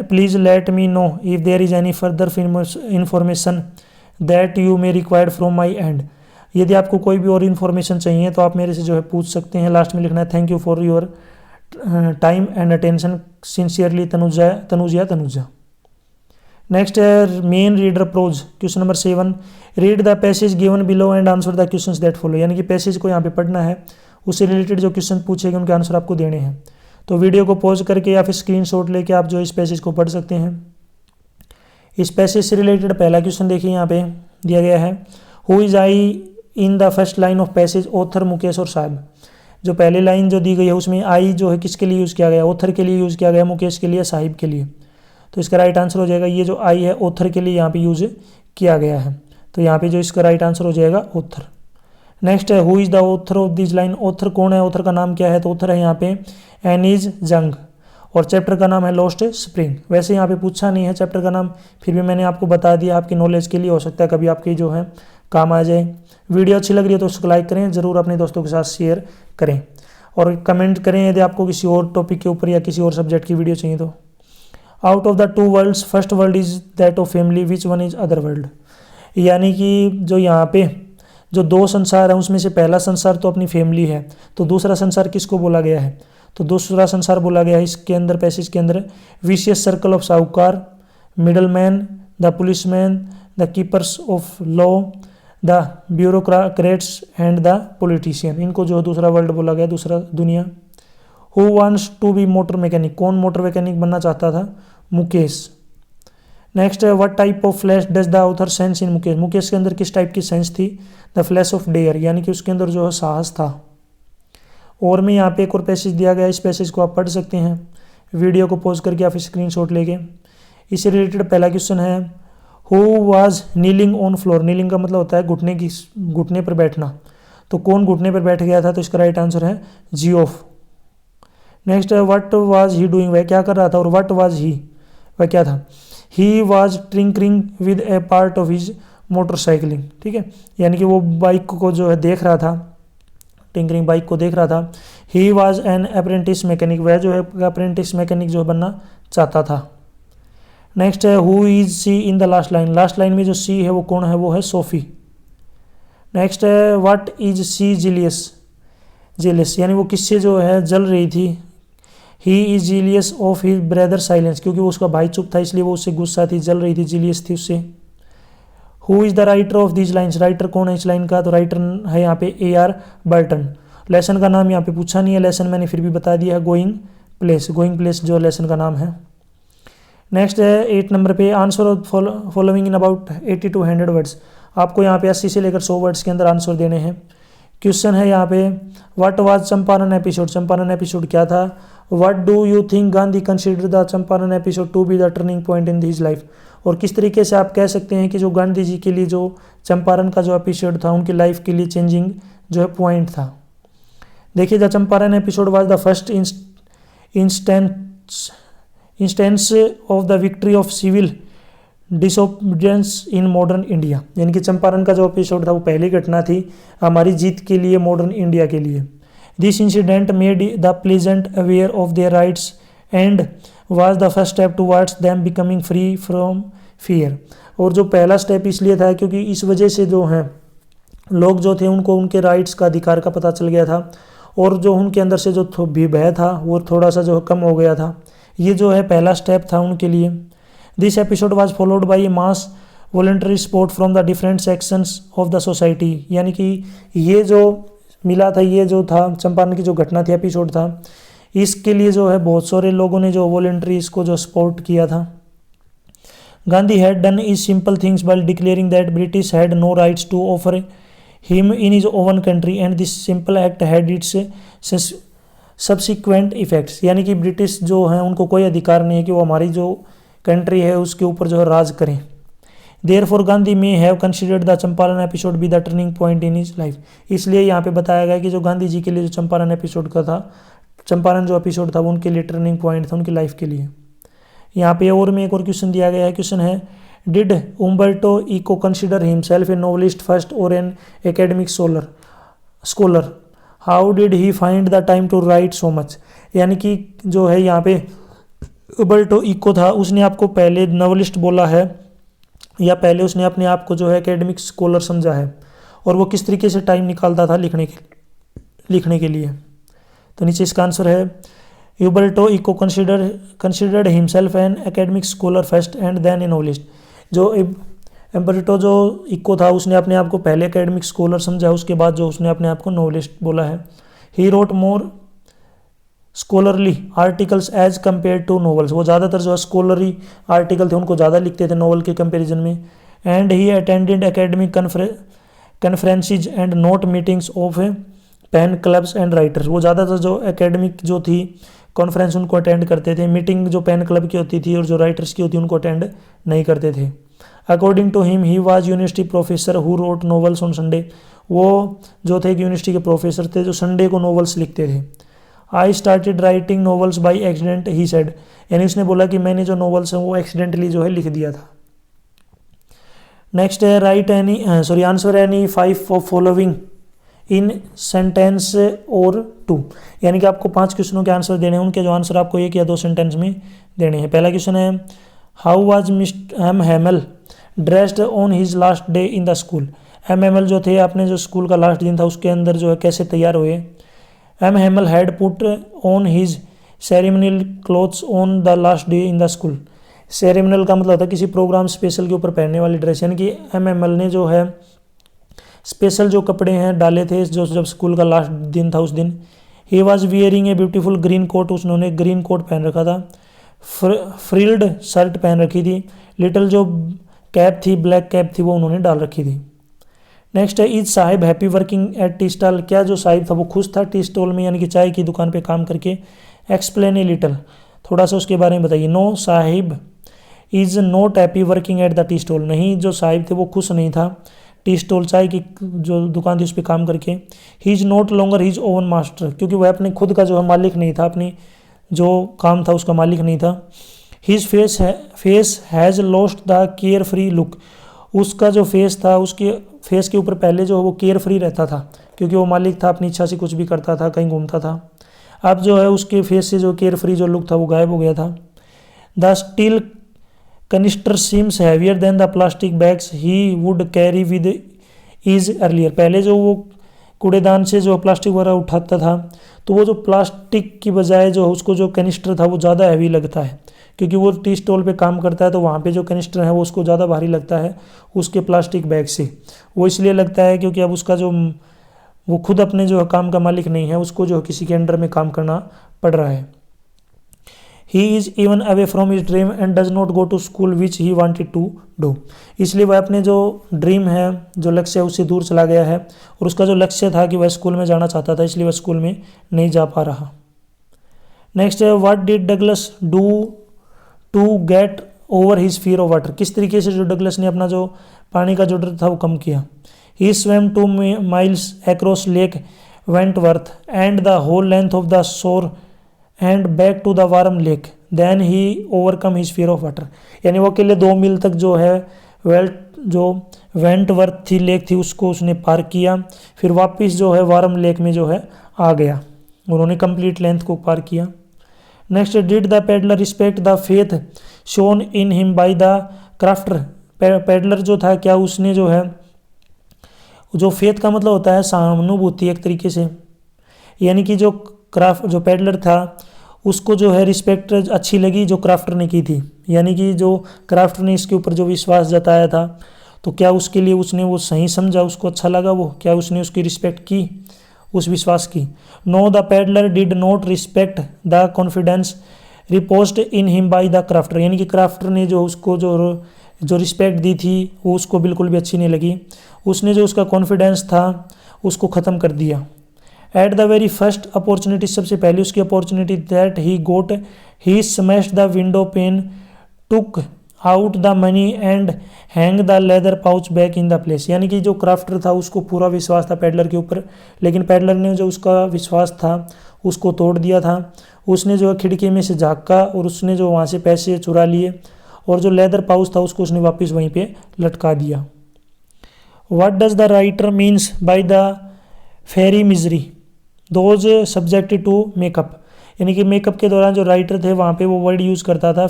Please let me know if there is any further information that you may required from my end. यदि आपको कोई भी और इन्फॉर्मेशन चाहिए तो आप मेरे से जो है पूछ सकते हैं। लास्ट में लिखना है thank you for your time and attention sincerely Tanuja. Next है main reader prose, question number 7। Read the passage given below and answer the questions that follow. यानी कि पैसेज को यहाँ पे पढ़ना है, उससे रिलेटेड जो क्वेश्चन पूछे गए उनके आंसर आपको देने हैं। तो वीडियो को पॉज करके या फिर स्क्रीनशॉट लेके आप जो इस पैसेज को पढ़ सकते हैं। इस पैसेज से रिलेटेड पहला क्वेश्चन देखिए यहाँ पे दिया गया है, who is I in the first line of passage, author Mukesh और साहिब। जो पहली लाइन जो दी गई है उसमें आई जो है किसके लिए यूज़ किया गया, ऑथर के लिए यूज़ किया गया, मुकेश के लिए, साहिब के लिए। तो इसका राइट आंसर हो जाएगा ये जो आई है ऑथर के लिए यहाँ पे यूज किया गया है, तो यहाँ पे जो इसका राइट आंसर हो जाएगा ऑथर। नेक्स्ट है who is the author of this line, author कौन है, ऑथर का नाम क्या है, तो ऑथर है यहाँ पे एनीज जंग और चैप्टर का नाम है लॉस्ट स्प्रिंग। वैसे यहाँ पे पूछा नहीं है चैप्टर का नाम, फिर भी मैंने आपको बता दिया, आपकी नॉलेज के लिए हो सकता है कभी आपकी जो है काम आ जाए। वीडियो अच्छी लग रही है तो उसको लाइक करें, ज़रूर अपने दोस्तों के साथ शेयर करें और कमेंट करें यदि आपको किसी और टॉपिक के ऊपर या किसी और सब्जेक्ट की वीडियो चाहिए तो। Out of the two worlds first world is that of family which one is other world. यानी कि जो यहाँ पे जो दो संसार हैं उसमें से पहला संसार तो अपनी फैमिली है, तो दूसरा संसार किसको बोला गया है, तो दूसरा संसार बोला गया है इसके अंदर पैसेज के अंदर vicious circle of sahukar, middleman, the policeman, the keepers of law, the bureaucrats and the politician, इनको जो दूसरा वर्ल्ड बोला गया, दूसरा दुनिया। Who wants to be motor mechanic, कौन मोटर मैकेनिक बनना चाहता था? मुकेश। नेक्स्ट है what type of flash does the author sense in Mukesh, Mukesh के अंदर किस टाइप की सेंस थी? द फ्लैश ऑफ डेयर, यानी कि उसके अंदर जो है साहस था। और मैं यहाँ पे एक और पैसेज दिया गया, इस पैसेज को आप पढ़ सकते हैं वीडियो को पॉज करके, आप स्क्रीनशॉट लेके। इससे रिलेटेड पहला क्वेश्चन है who was kneeling on floor, kneeling का मतलब होता है घुटने पर बैठना, तो कौन घुटने पर बैठ गया था? तो इसका राइट आंसर है जियोफ। नेक्स्ट है व्हाट वाज ही डूइंग, वह क्या कर रहा था? और व्हाट वाज ही, वह क्या था? He was tinkering with A part of his motorcycling, ठीक है, यानी कि वो बाइक को जो है देख रहा था, टिंकरिंग बाइक को देख रहा था। He was an apprentice mechanic, वह जो है अप्रेंटिस मैकेनिक जो बनना चाहता था। नेक्स्ट है who is she in the last line, last line में जो सी है वो कौन है? वो है सोफी। नेक्स्ट है what is she jealous, jealous यानी वो किससे जो है जल रही थी? He is jealous of his brother silence, क्योंकि वो उसका भाई चुप था इसलिए वो उससे गुस्सा थी, जल रही थी, जेलियस थी उससे। Who is the writer of this lines, writer कौन है इस लाइन का? तो राइटर है यहाँ पे AR बर्टन। लेसन का नाम यहाँ पे पूछा नहीं है, लेसन मैंने फिर भी बता दिया है, गोइंग प्लेस, गोइंग प्लेस जो लेसन का नाम है। नेक्स्ट है 8 नंबर पे answer following in about 80 to 100 words, आपको यहाँ पे 80 से लेकर 100 वर्ड्स के अंदर आंसर देने हैं। क्वेश्चन है यहाँ पे what was Champaran episode, Champaran episode क्या था? What do you think Gandhi consider the Champaran episode to be the turning point in his life, और किस तरीके से आप कह सकते हैं कि जो गांधी जी के लिए जो चंपारण का जो एपिसोड था उनकी लाइफ के लिए चेंजिंग जो है पॉइंट था। देखिए the Champaran episode was the first instance of the victory of civil disobedience in modern India, यानी कि चंपारण का जो एपिसोड था वो पहली घटना थी हमारी जीत के लिए मॉडर्न इंडिया के लिए। This incident made the pleasant aware of their rights and was the first step towards them becoming free from fear, और जो पहला स्टेप इसलिए था क्योंकि इस वजह से जो है लोग जो थे उनको उनके राइट्स का अधिकार का पता चल गया था, और जो उनके अंदर से जो भय था वो थोड़ा सा जो कम हो गया था। ये जो है पहला स्टेप था उनके लिए। This episode was followed by mass voluntary support from the different sections of the society, यानी कि ये जो मिला था, ये जो था चंपारण की जो घटना थी एपिसोड था, इसके लिए जो है बहुत सारे लोगों ने जो वॉलंटरी इसको जो सपोर्ट किया था। Gandhi had done is simple things by declaring that British had no rights to offer him in his own country and this simple act had its subsequent effects, यानी कि ब्रिटिश जो हैं उनको कोई अधिकार नहीं है कि वो हमारी जो कंट्री है उसके ऊपर जो है राज करें। Therefore Gandhi may have considered the Champaran episode B the turning point in his life, इसलिए यहाँ पे बताया गया कि जो गांधी जी के लिए जो चंपारण एपिसोड का था, चंपारण जो एपिसोड था वो उनके लिए टर्निंग पॉइंट था उनकी लाइफ के लिए। यहाँ पे और में एक और क्वेश्चन दिया गया है, क्वेश्चन है did Umberto Eco consider himself a novelist first or an academic scholar, how did he find the time to write so much, यानी कि जो है यहाँ पे उम्बर्टो इको था, उसने आपको पहले नोवेलिस्ट बोला है या पहले उसने अपने आप को जो है एकेडमिक स्कॉलर समझा है, और वो किस तरीके से टाइम निकालता था लिखने के लिए। तो नीचे इसका आंसर है Umberto Eco considered himself an academic scholar first and then a novelist, जो एम्बर्टो जो इको था उसने अपने आप को पहले एकेडमिक स्कॉलर समझा, उसके बाद जो उसने अपने आप को नोवेलिस्ट बोला है। He wrote more scholarly articles as compare to novels, वो ज़्यादातर जो है स्कॉलरी आर्टिकल थे उनको ज़्यादा लिखते थे नॉवल के कंपेरिजन में। And he attended academic conferences and not meetings of pen clubs and writers, वो ज़्यादातर जो एकेडमिक जो थी कॉन्फ्रेंस उनको अटेंड करते थे, मीटिंग जो पेन क्लब की होती थी और जो राइटर्स की होती उनको अटेंड नहीं करते थे। According to him he was university professor who wrote novels on Sunday, वो जो थे यूनिवर्सिटी के प्रोफेसर थे जो संडे को नॉवेल्स लिखते थे। I started writing novels by accident he said, यानी उसने बोला कि मैंने जो नॉवेल्स हैं वो एक्सीडेंटली जो है लिख दिया था। नेक्स्ट है answer any 5 of following in sentence और 2, यानी कि आपको 5 क्वेश्चनों के आंसर देने हैं, उनके जो आंसर आपको 1 या 2 सेंटेंस में देने हैं। पहला क्वेश्चन है how was mister M Hamel dressed on his last day in the school, M Hamel जो थे अपने जो स्कूल का लास्ट दिन था उसके अंदर जो है कैसे तैयार हुए। M Hamel had put on his ceremonial clothes on the last day in the school, ceremonial का मतलब था किसी प्रोग्राम स्पेशल के ऊपर पहनने वाली ड्रेस, यानी कि एम हेमल ने जो है स्पेशल जो कपड़े हैं डाले थे जो जब स्कूल का लास्ट दिन था उस दिन। He was wearing a beautiful green coat, उन्होंने ग्रीन कोट पहन रखा था। फ्रिल्ड शर्ट पहन रखी थी। लिटिल जो कैप थी, ब्लैक कैप थी, वो उन्होंने डाल रखी थी। नेक्स्ट है is Sahib happy working at tea stall, क्या जो साहिब था वो खुश था टी स्टॉल में यानी कि चाय की दुकान पे काम करके। एक्सप्लेन ए लिटिल, थोड़ा सा उसके बारे में बताइए। No Sahib is not happy working at the tea stall, नहीं जो साहिब थे वो खुश नहीं था टी स्टॉल चाय की जो दुकान थी उस पर काम करके। He is not longer his own master, क्योंकि वह अपने खुद का जो है मालिक नहीं था, अपनी जो काम था उसका मालिक नहीं था। His face has lost the care free look, उसका जो फेस था उसके फेस के ऊपर पहले जो है वो केयर फ्री रहता था, क्योंकि वो मालिक था, अपनी इच्छा से कुछ भी करता था, कहीं घूमता था। अब जो है उसके फेस से जो केयर फ्री जो लुक था वो गायब हो गया था। The steel canister seems heavier than the plastic bags he would carry with is earlier, पहले जो वो कूड़ेदान से जो प्लास्टिक वगैरह उठाता था तो वो जो प्लास्टिक की बजाय जो उसको जो कैनिस्टर था वो ज़्यादा हैवी लगता है, क्योंकि वो टी स्टॉल पे काम करता है तो वहाँ पे जो कैनिस्टर है वो उसको ज़्यादा भारी लगता है उसके प्लास्टिक बैग से। वो इसलिए लगता है क्योंकि अब उसका जो वो खुद अपने जो काम का मालिक नहीं है, उसको जो किसी के अंडर में काम करना पड़ रहा है। He is even away from his dream and does not go to school which he wanted to do, इसलिए वह अपने जो ड्रीम है, जो लक्ष्य है, उससे दूर चला गया है। और उसका जो लक्ष्य था कि वह स्कूल में जाना चाहता था, इसलिए वह स्कूल में नहीं जा पा रहा। नेक्स्ट है what did Douglas do to get over his fear of water, किस तरीके से जो डगलस ने अपना जो पानी का जो डर था वो कम किया। He swam 2 miles across lake Wentworth and the whole length of the shore and back to the warm lake then he overcome his fear of water, यानी वो अकेले 2 मील तक जो है जो वेंटवर्थ थी लेक थी उसको उसने पार किया, फिर वापस जो है वार्म लेक में जो है आ गया, उन्होंने कंप्लीट लेंथ को पार किया। Next did the peddler respect the faith shown in him by the crafter, peddler जो था क्या उसने जो है, जो फेथ का मतलब होता है सहानुभूति एक तरीके से, यानी कि जो पेडलर था उसको जो है रिस्पेक्ट अच्छी लगी जो क्राफ्टर ने की थी, यानी कि जो क्राफ्टर ने इसके ऊपर जो विश्वास जताया था तो क्या उसके लिए उसने वो सही समझा, उसको अच्छा लगा, वो क्या उसने उसकी रिस्पेक्ट की, उस विश्वास की। No the peddler did not respect the confidence reposed in him by the crofter, यानी कि क्राफ्टर ने जो उसको जो रिस्पेक्ट दी थी वो उसको बिल्कुल भी अच्छी नहीं लगी, उसने जो उसका कॉन्फिडेंस था उसको ख़त्म कर दिया। At the very first opportunity, सबसे पहले उसकी opportunity that he got he smashed the window pane, took out the money and hang the leather pouch back in the place, यानी कि जो क्राफ्टर था उसको पूरा विश्वास था पेडलर के ऊपर, लेकिन पेडलर ने जो उसका विश्वास था उसको तोड़ दिया था। उसने जो खिड़की में से झाँका और उसने जो वहाँ से पैसे चुरा लिए और जो लेदर पाउच था उसको उसने वापस वहीं पे लटका दिया। What does the writer means by the fiery misery those subjected to makeup, यानी कि मेकअप के दौरान जो राइटर थे वहाँ पे वो वर्ड यूज़ करता था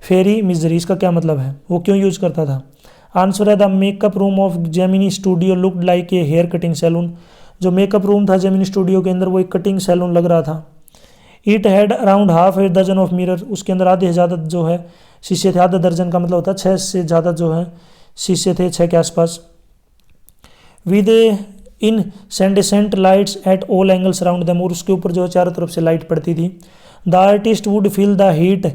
फेरी मिजरी, इसका क्या मतलब है, वो क्यों यूज़ करता था। आंसर है the makeup room of Gemini Studio looked like a hair cutting saloon, जो मेकअप रूम था जेमिनी स्टूडियो के अंदर वो एक कटिंग सैलून लग रहा था। It had around half a dozen of mirror, उसके अंदर आधे से ज़्यादा जो है शीशे थे, आधा दर्जन का मतलब होता है 6 से ज़्यादा जो है शीशे थे, 6 के आसपास। With incandescent lights at all angles around them, और उसके ऊपर जो है चारों तरफ से लाइट पड़ती थी। The artist would feel the heat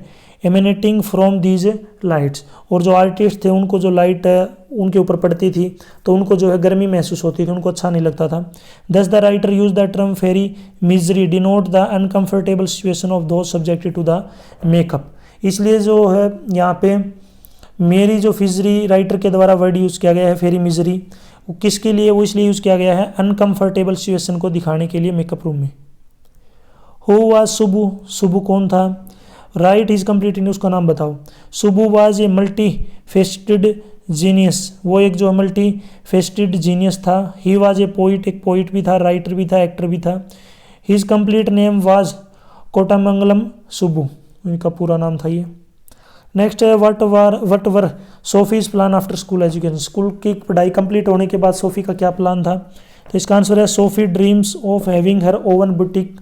emanating from these lights, और जो आर्टिस्ट थे उनको जो लाइट उनके ऊपर पड़ती थी तो उनको जो है गर्मी महसूस होती थी, उनको अच्छा नहीं लगता था। Does the writer use the term fiery misery denote the uncomfortable situation of those subjected to the makeup, इसलिए जो है यहाँ पे मेरी जो फिजरी राइटर के द्वारा वर्ड यूज़ किया गया है फेरी मिजरी, वो किसके लिए, वो इसलिए यूज़ किया गया है अनकम्फर्टेबल सिचुएशन को दिखाने के लिए मेकअप रूम में। हु वाज सुबु, सुबु कौन था। राइट इज कंप्लीट इन, उसका नाम बताओ। Subu was a multi faceted genius, वो एक जो मल्टी फेस्टेड जीनियस था। ही वाज ए पोइट, एक पोइट भी था, राइटर भी था, एक्टर भी था। His complete name was Kothamangalam Subu, इनका पूरा नाम था ये। नेक्स्ट है what were Sophie's plan after school education, school की पढ़ाई कंप्लीट होने के बाद सोफ़ी का क्या प्लान था। तो इसका आंसर है Sophie dreams of having her own boutique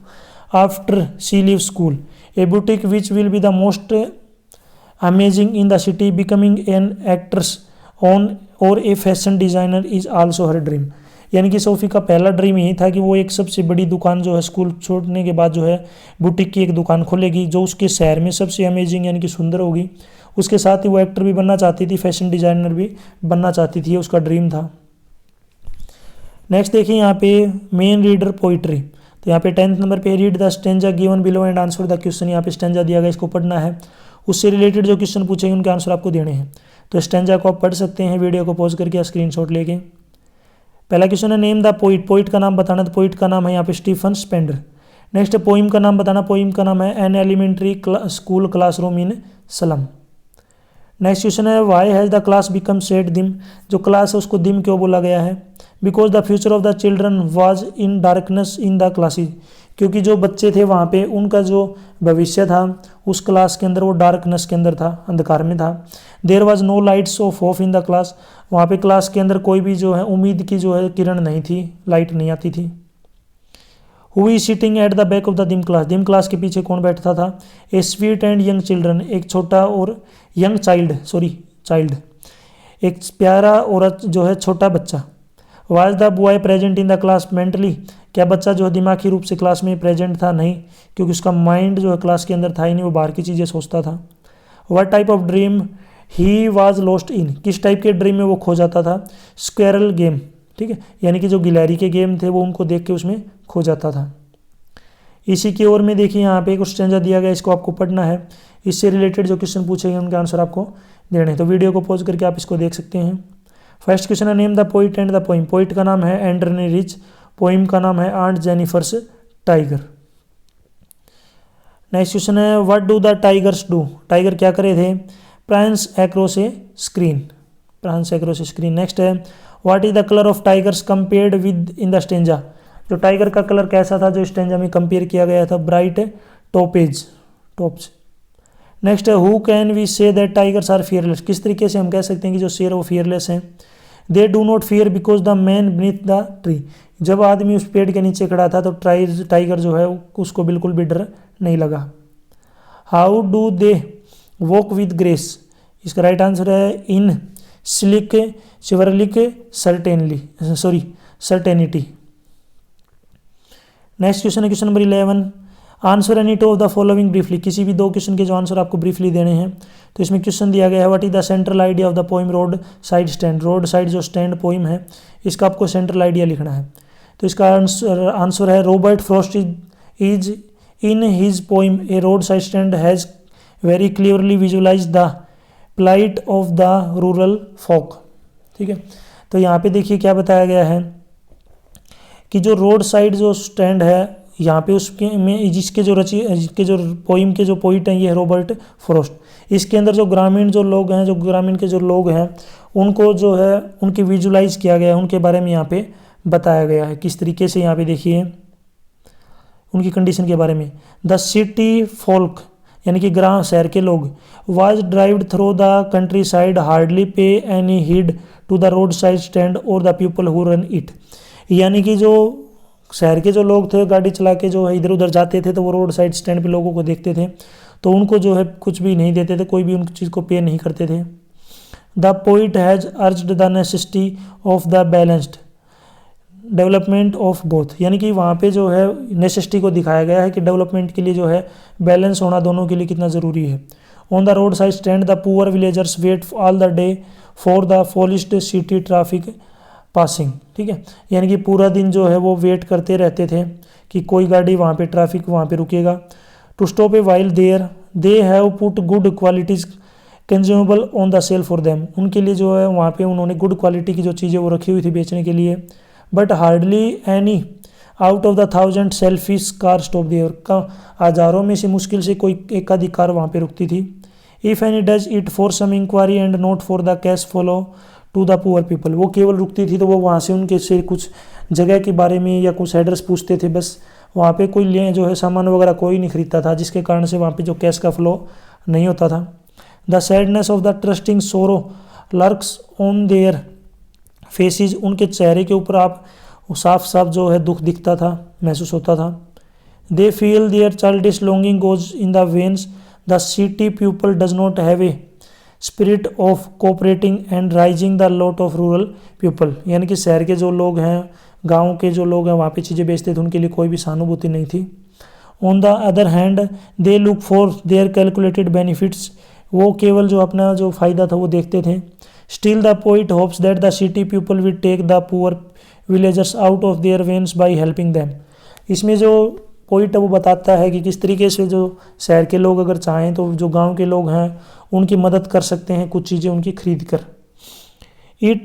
after she leave school, a boutique which will be the most amazing in the city, becoming an actress on or a fashion designer is also her dream. यानी कि SoFi का पहला dream यही था कि वो एक सबसे बड़ी दुकान जो है स्कूल छोड़ने के बाद जो है बुटीक की एक दुकान खोलेगी जो उसके शहर में सबसे अमेजिंग यानी कि सुंदर होगी। उसके साथ ही वो एक्टर भी बनना चाहती थी, फैशन डिज़ाइनर भी बनना चाहती थी, उसका ड्रीम था। नेक्स्ट देखिए यहाँ पे मेन रीडर पोइट्री। तो यहाँ पे 10th नंबर पे read the stanza given below and answer the question. यहाँ पे स्टेंजा दिया गया, इसको पढ़ना है, उससे रिलेटेड जो क्वेश्चन पूछेंगे उनके आंसर आपको देने हैं। तो स्टेंजा को आप पढ़ सकते हैं वीडियो को पॉज करके या स्क्रीनशॉट लेके। पहला क्वेश्चन है नेम द पोइट। पोइट का नाम बताना। तो पोइट का नाम है यहाँ पे स्टीफन स्पेंडर। नेक्स्ट पोइम का नाम बताना। पोइम का नाम है an elementary school classroom in slum. Next question है why has the class become said dim. जो क्लास है उसको दिम क्यों बोला गया है। Because the future of the children was in darkness in the classes. क्योंकि जो बच्चे थे वहाँ पे उनका जो भविष्य था उस क्लास के अंदर वो डार्कनेस के अंदर था, अंधकार में था। There was no lights of hope in the class. वहाँ पे क्लास के अंदर कोई भी जो है उम्मीद की जो है किरण नहीं थी, लाइट नहीं आती थी। Who is sitting at the back of the dim class. Dim class के पीछे कौन बैठता था। A sweet and young children. एक छोटा और यंग चाइल्ड एक प्यारा और जो है छोटा बच्चा। Was the boy present in the class mentally. क्या बच्चा जो है दिमागी रूप से क्लास में प्रेजेंट था। नहीं, क्योंकि उसका माइंड जो है क्लास के अंदर था ही नहीं, वो बाहर की चीज़ें सोचता था। What type of dream he was lost in. किस टाइप के ड्रीम में वो खो जाता था। स्क्वेरल गेम, ठीक है, यानी कि जो गिलहरी के गेम थे वो उनको देख के उसमें खो जाता था। इसी की ओर में देखिए यहाँ पे एक स्टेंजा दिया गया, इसको आपको पढ़ना है, इससे रिलेटेड जो क्वेश्चन पूछेंगे उनके आंसर आपको देने हैं। तो वीडियो को पॉज करके आप इसको देख सकते हैं। फर्स्ट क्वेश्चन है name the poet and the poem. Poet का नाम है एंड्रनी रिच, पोइम का नाम है aunt Jennifer's tiger. Next question है what do the tigers do. Tiger क्या करे थे। Prance across a screen. Prance across a screen. Next है what is the colour of tigers compared with in the stanza. जो tiger का colour कैसा था जो स्टेंजा में कंपेयर किया गया था। Bright tops. नेक्स्ट है who can we say that tigers are fearless. किस तरीके से हम कह सकते हैं कि जो शेर वो फियरलेस हैं। They do not fear because the man beneath the tree. जब आदमी उस पेड़ के नीचे खड़ा था तो टाइगर जो है उसको बिल्कुल भी डर नहीं लगा। How do they walk with grace. इसका राइट आंसर है इन स्लिक शिवरलिक सर्टेनिटी। नेक्स्ट क्वेश्चन है question number 11। Answer any two of the following briefly. किसी भी दो क्वेश्चन के जो आंसर आपको ब्रीफली देने हैं। तो इसमें क्वेश्चन दिया गया है what is the central idea of the poem road side stand. Road side जो स्टैंड पोइम है इसका आपको सेंट्रल आइडिया लिखना है। तो इसका आंसर है Robert Frost is in his poem a roadside stand has very clearly visualise the plight of the rural folk. ठीक है, तो यहाँ पे देखिए क्या बताया गया है कि जो रोड साइड जो स्टैंड है यहाँ पे उसके में जिसके जो पोइम के जो पोइट हैं ये है रॉबर्ट फ्रॉस्ट। इसके अंदर जो ग्रामीण के जो लोग हैं उनको जो है उनकी विजुलाइज किया गया है, उनके बारे में यहाँ पे बताया गया है। किस तरीके से यहाँ पे देखिए उनकी कंडीशन के बारे में। द सिटी फोल्क यानी कि ग्राम शहर के लोग was drived through the countryside hardly pay any heed to the roadside stand और the people who run it. यानी कि जो शहर के जो लोग थे गाड़ी चला के जो है इधर उधर जाते थे तो वो रोड साइड स्टैंड पे लोगों को देखते थे तो उनको जो है कुछ भी नहीं देते थे, कोई भी उन चीज़ को पे नहीं करते थे। The poet has urged the necessity of the balanced development of both. यानी कि वहाँ पे जो है नेसेसिटी को दिखाया गया है कि डेवलपमेंट के लिए जो है बैलेंस होना दोनों के लिए कितना ज़रूरी है। On the roadside stand the poor villagers wait all the day for the fullest city traffic passing. ठीक है, यानी कि पूरा दिन जो है वो वेट करते रहते थे कि कोई गाड़ी वहाँ पे ट्रैफिक वहाँ पे रुकेगा। To stop a while there they have put good qualities consumable on the sale for them. उनके लिए जो है वहाँ पे उन्होंने गुड क्वालिटी की जो चीज़ें वो रखी हुई थी बेचने के लिए। But hardly any out of the 1000 selfish car stop there. का हज़ारों में से मुश्किल से कोई एक आधी कार वहाँ पे रुकती थी। If any does it for some inquiry and not for the cash follow to the poor people. वो केवल रुकती थी तो वो वहाँ से उनके से कुछ जगह के बारे में या कुछ एड्रेस पूछते थे, बस वहाँ पे कोई ले जो है सामान वगैरह कोई नहीं खरीदता था, जिसके कारण से वहाँ पे जो कैश का फ्लो नहीं होता था। The sadness of the trusting सोरो लर्क्स ऑन देयर फेसिस। उनके चेहरे के ऊपर आप साफ साफ जो है दुख दिखता था, महसूस होता था। They feel their childish longing goes in the veins the city people does not have a spirit of cooperating and rising the lot of rural people, यानी कि शहर के जो लोग हैं, गांव के जो लोग हैं वहाँ पे चीज़ें बेचते थे, उनके लिए कोई भी सहानुभूति नहीं थी। On the other hand they look for their calculated benefits, वो केवल जो अपना जो फ़ायदा था वो देखते थे। Still the poet hopes that the city people will take the poor villagers out of their veins by helping them. इसमें जो पॉइंट है वो बताता है कि किस तरीके से जो शहर के लोग अगर चाहें तो जो गांव के लोग हैं उनकी मदद कर सकते हैं कुछ चीज़ें उनकी खरीद कर। In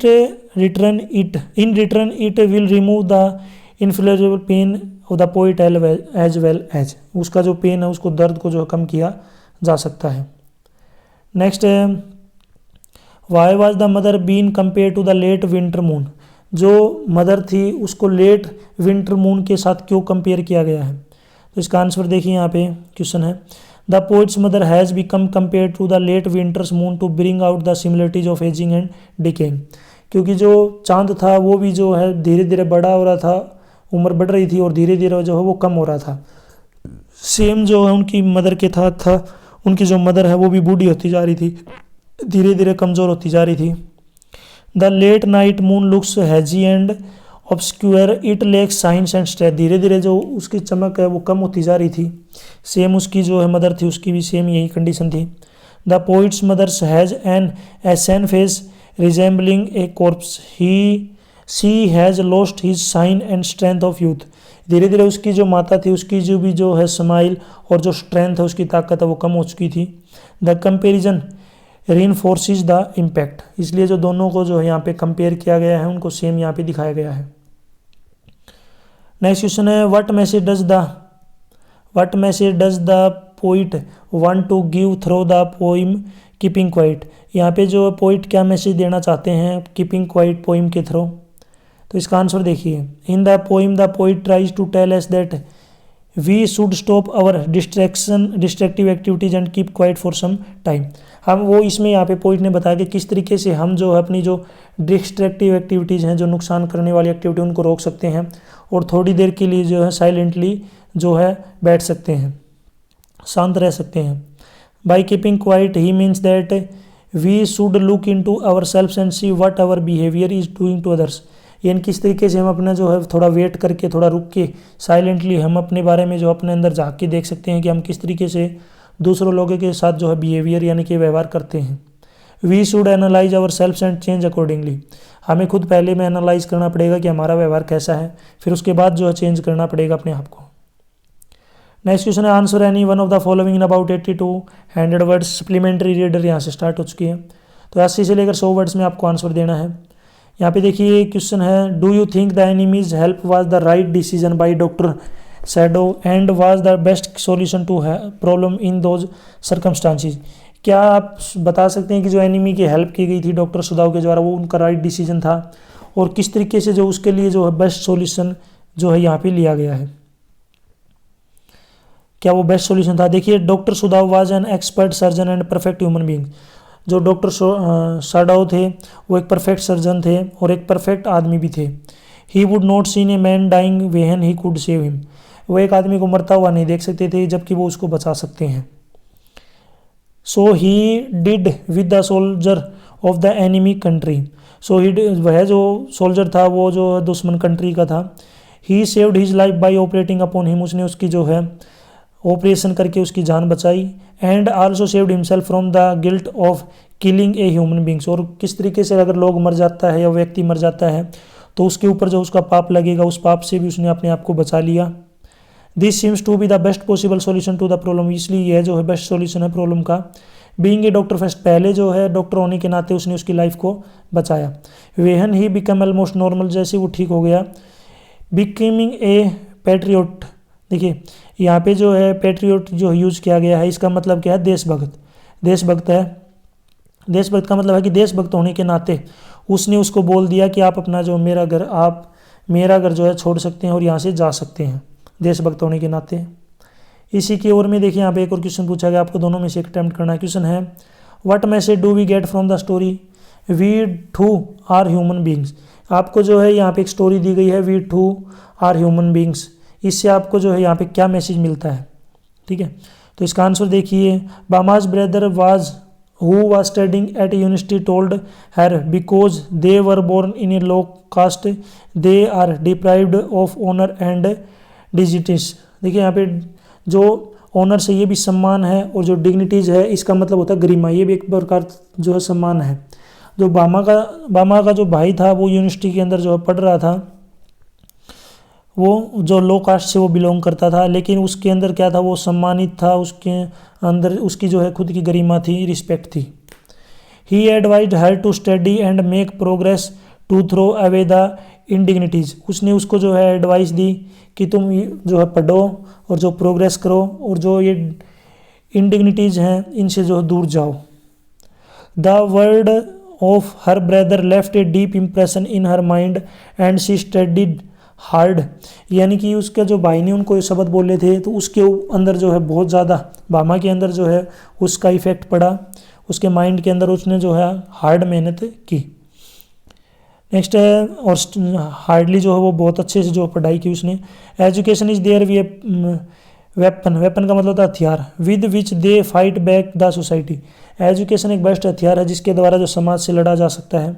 return it will remove the intolerable pain of the poet as well as, उसका जो पेन है उसको दर्द को जो कम किया जा सकता है। नेक्स्ट है why was the mother been compare to the late winter moon, जो मदर थी उसको लेट विंटर मून के साथ क्यों कंपेयर किया गया है। तो इसका आंसर देखिए यहाँ पे क्वेश्चन है the poet's mother has become compare to the late winter's moon to bring out the similarities of ageing and decaying, क्योंकि जो चांद था वो भी जो है धीरे धीरे बड़ा हो रहा था, उम्र बढ़ रही थी और धीरे धीरे जो है वो कम हो रहा था। सेम जो है उनकी मदर के था उनकी जो मदर है वो भी बूढ़ी होती जा रही थी, धीरे धीरे कमज़ोर होती जा रही थी। The late night moon looks hazy and obscure it lacks science and strength, धीरे धीरे जो उसकी चमक है वो कम होती जा रही थी। सेम उसकी जो है मदर थी उसकी भी सेम यही कंडीशन थी। The poet's mother's has an ashen face resembling a corpse, she has lost his shine and strength of youth, धीरे धीरे उसकी जो माता थी उसकी जो भी जो है स्माइल और जो स्ट्रेंथ है उसकी ताकत है वो कम हो चुकी थी। द कंपेरिजन रीइंफोर्सेस द इम्पैक्ट, इसलिए जो दोनों को जो है यहाँ पे कंपेयर किया गया है उनको सेम यहाँ पे दिखाया गया है। नेक्स्ट क्वेश्चन है what message does the poet want to give through the poem keeping quiet, यहाँ पे जो पोइट क्या मैसेज देना चाहते हैं कीपिंग क्वाइट पोइम के थ्रू। तो इसका आंसर देखिए in the poem the poet tries to tell us that we should stop our destructive activities and keep quiet for some time, हम वो इसमें यहाँ पे पोइट ने बताया कि किस तरीके से हम जो है अपनी जो डिस्ट्रैक्टिव एक्टिविटीज़ हैं, जो नुकसान करने वाली एक्टिविटी उनको रोक सकते हैं और थोड़ी देर के लिए जो है साइलेंटली जो है बैठ सकते हैं, शांत रह सकते हैं। By keeping quiet he means that we should look into our self and see what our behaviour is doing to others, यानी किस तरीके से हम अपना जो है थोड़ा वेट करके थोड़ा रुक के साइलेंटली हम अपने बारे में जो अपने अंदर झांक के देख सकते हैं कि हम किस तरीके से दूसरों लोगों के साथ जो है बिहेवियर यानी कि व्यवहार करते हैं। We should analyse our self and change accordingly, हमें खुद पहले में एनालाइज करना पड़ेगा कि हमारा व्यवहार कैसा है, फिर उसके बाद जो है चेंज करना पड़ेगा अपने आप को। नेक्स्ट क्वेश्चन है answer any one of the following in about 82 words, supplementary reader यहाँ से स्टार्ट हो चुकी है, तो 80 से लेकर 100 वर्ड्स में आपको आंसर देना है। यहाँ पे देखिए क्वेश्चन है do you think the enemy's help was the right decision by doctor Sadao and was the best solution to problem in those circumstances, क्या आप बता सकते हैं कि जो एनिमी की हेल्प की गई थी डॉक्टर सुदाव के द्वारा वो उनका राइट डिसीजन था और किस तरीके से जो उसके लिए जो है बेस्ट सॉल्यूशन जो है यहाँ पे लिया गया है, क्या वो बेस्ट सॉल्यूशन था। देखिए doctor Sadao was an expert surgeon and perfect human being, जो डॉक्टर साडाओ थे वो एक परफेक्ट सर्जन थे और एक परफेक्ट आदमी भी थे। He would not seen a man dying when he could save him, वो एक आदमी को मरता हुआ नहीं देख सकते थे जबकि वो उसको बचा सकते हैं। So he did with the soldier of the enemy country, so he वह जो सोल्जर था वो जो दुश्मन कंट्री का था। He saved his life by operating upon him, उसने उसकी जो है ऑपरेशन करके उसकी जान बचाई। And also saved himself from the guilt of killing a human beings, और किस तरीके से अगर लोग मर जाता है या व्यक्ति मर जाता है तो उसके ऊपर जो उसका पाप लगेगा उस पाप से भी उसने अपने आप को बचा लिया। This seems to be the best possible solution to the problem, इसलिए यह जो है बेस्ट सॉल्यूशन है प्रॉब्लम का। बीइंग ए डॉक्टर फर्स्ट, पहले जो है डॉक्टर होने के नाते उसने उसकी लाइफ को बचाया। वेहन ही बिकम ऑलमोस्ट नॉर्मल, जैसे वो ठीक हो गया। बिकमिंग ए पैट्रियोट, देखिए यहाँ पे जो है पैट्रियोट जो यूज़ किया गया है इसका मतलब क्या है देशभक्त, देशभक्त है। देशभक्त का मतलब है कि देशभक्त होने के नाते उसने उसको बोल दिया कि आप अपना जो मेरा घर, आप मेरा घर जो है छोड़ सकते हैं और यहाँ से जा सकते हैं, देशभक्त होने के नाते। इसी की ओर में देखिए यहाँ पे एक और क्वेश्चन पूछा गया, आपको दोनों में से एक अटेम्प्ट करना है। क्वेश्चन है what message do we get from the story we too are human beings, आपको जो है यहाँ पे एक स्टोरी दी गई है we too are human beings, इससे आपको जो है यहाँ पे क्या मैसेज मिलता है, ठीक है। तो इसका आंसर देखिए Bama's brother was who was studying at a university told her because they were born in a low caste they are deprived of honor and dignities। देखिए यहाँ पे जो ऑनर से ये भी सम्मान है और जो डिग्निटीज है इसका मतलब होता है गरिमा, ये भी एक प्रकार जो है सम्मान है। जो बामा का जो भाई था वो यूनिवर्सिटी के अंदर जो है पढ़ रहा था, वो जो लो कास्ट से वो बिलोंग करता था, लेकिन उसके अंदर क्या था, वो सम्मानित था, उसके अंदर उसकी जो है खुद की गरिमा थी, रिस्पेक्ट थी। He advised her to study and make progress to throw away the indignities. उसने उसको जो है एडवाइस दी कि तुम जो है पढ़ो और जो प्रोग्रेस करो और जो ये इंडिग्निटीज हैं इनसे जो दूर जाओ। The word of her brother left a deep impression in her mind and she studied hard. यानी कि उसके जो भाई ने उनको ये शब्द बोले थे तो उसके अंदर जो है बहुत ज़्यादा भामा के अंदर जो है उसका इफेक्ट पड़ा, उसके माइंड के अंदर उसने जो है हार्ड मेहनत की। नेक्स्ट है और हार्डली जो है वो बहुत अच्छे से जो पढ़ाई की उसने। Education is their we weapon, weapon का मतलब होता है हथियार, with which they fight back the society. Education एक बेस्ट हथियार है जिसके द्वारा जो समाज से लड़ा जा सकता है।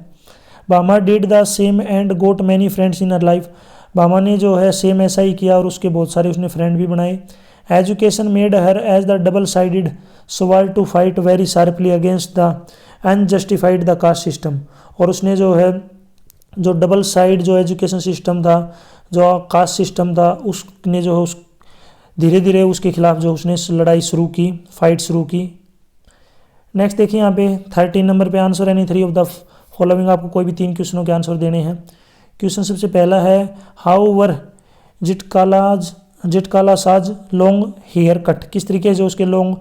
Bhama did the same and got many friends in her life. Bhama ने जो है सेम ऐसा ही किया और उसके बहुत सारे उसने फ्रेंड भी बनाए। Education made her as the double sided sword to fight very sharply against the unjustified the caste system. और उसने जो है जो डबल साइड जो एजुकेशन सिस्टम था, जो कास्ट सिस्टम था, उसने जो है उस धीरे धीरे उसके खिलाफ जो उसने लड़ाई शुरू की, फाइट शुरू की। नेक्स्ट देखिए यहाँ पे 13 नंबर पे answer any 3 of the following. आपको कोई भी 3 क्वेश्चनों के आंसर देने हैं। क्वेश्चन सबसे पहला है हाउ वर जिटकाला साज लॉन्ग हेयर कट। किस तरीके से उसके लॉन्ग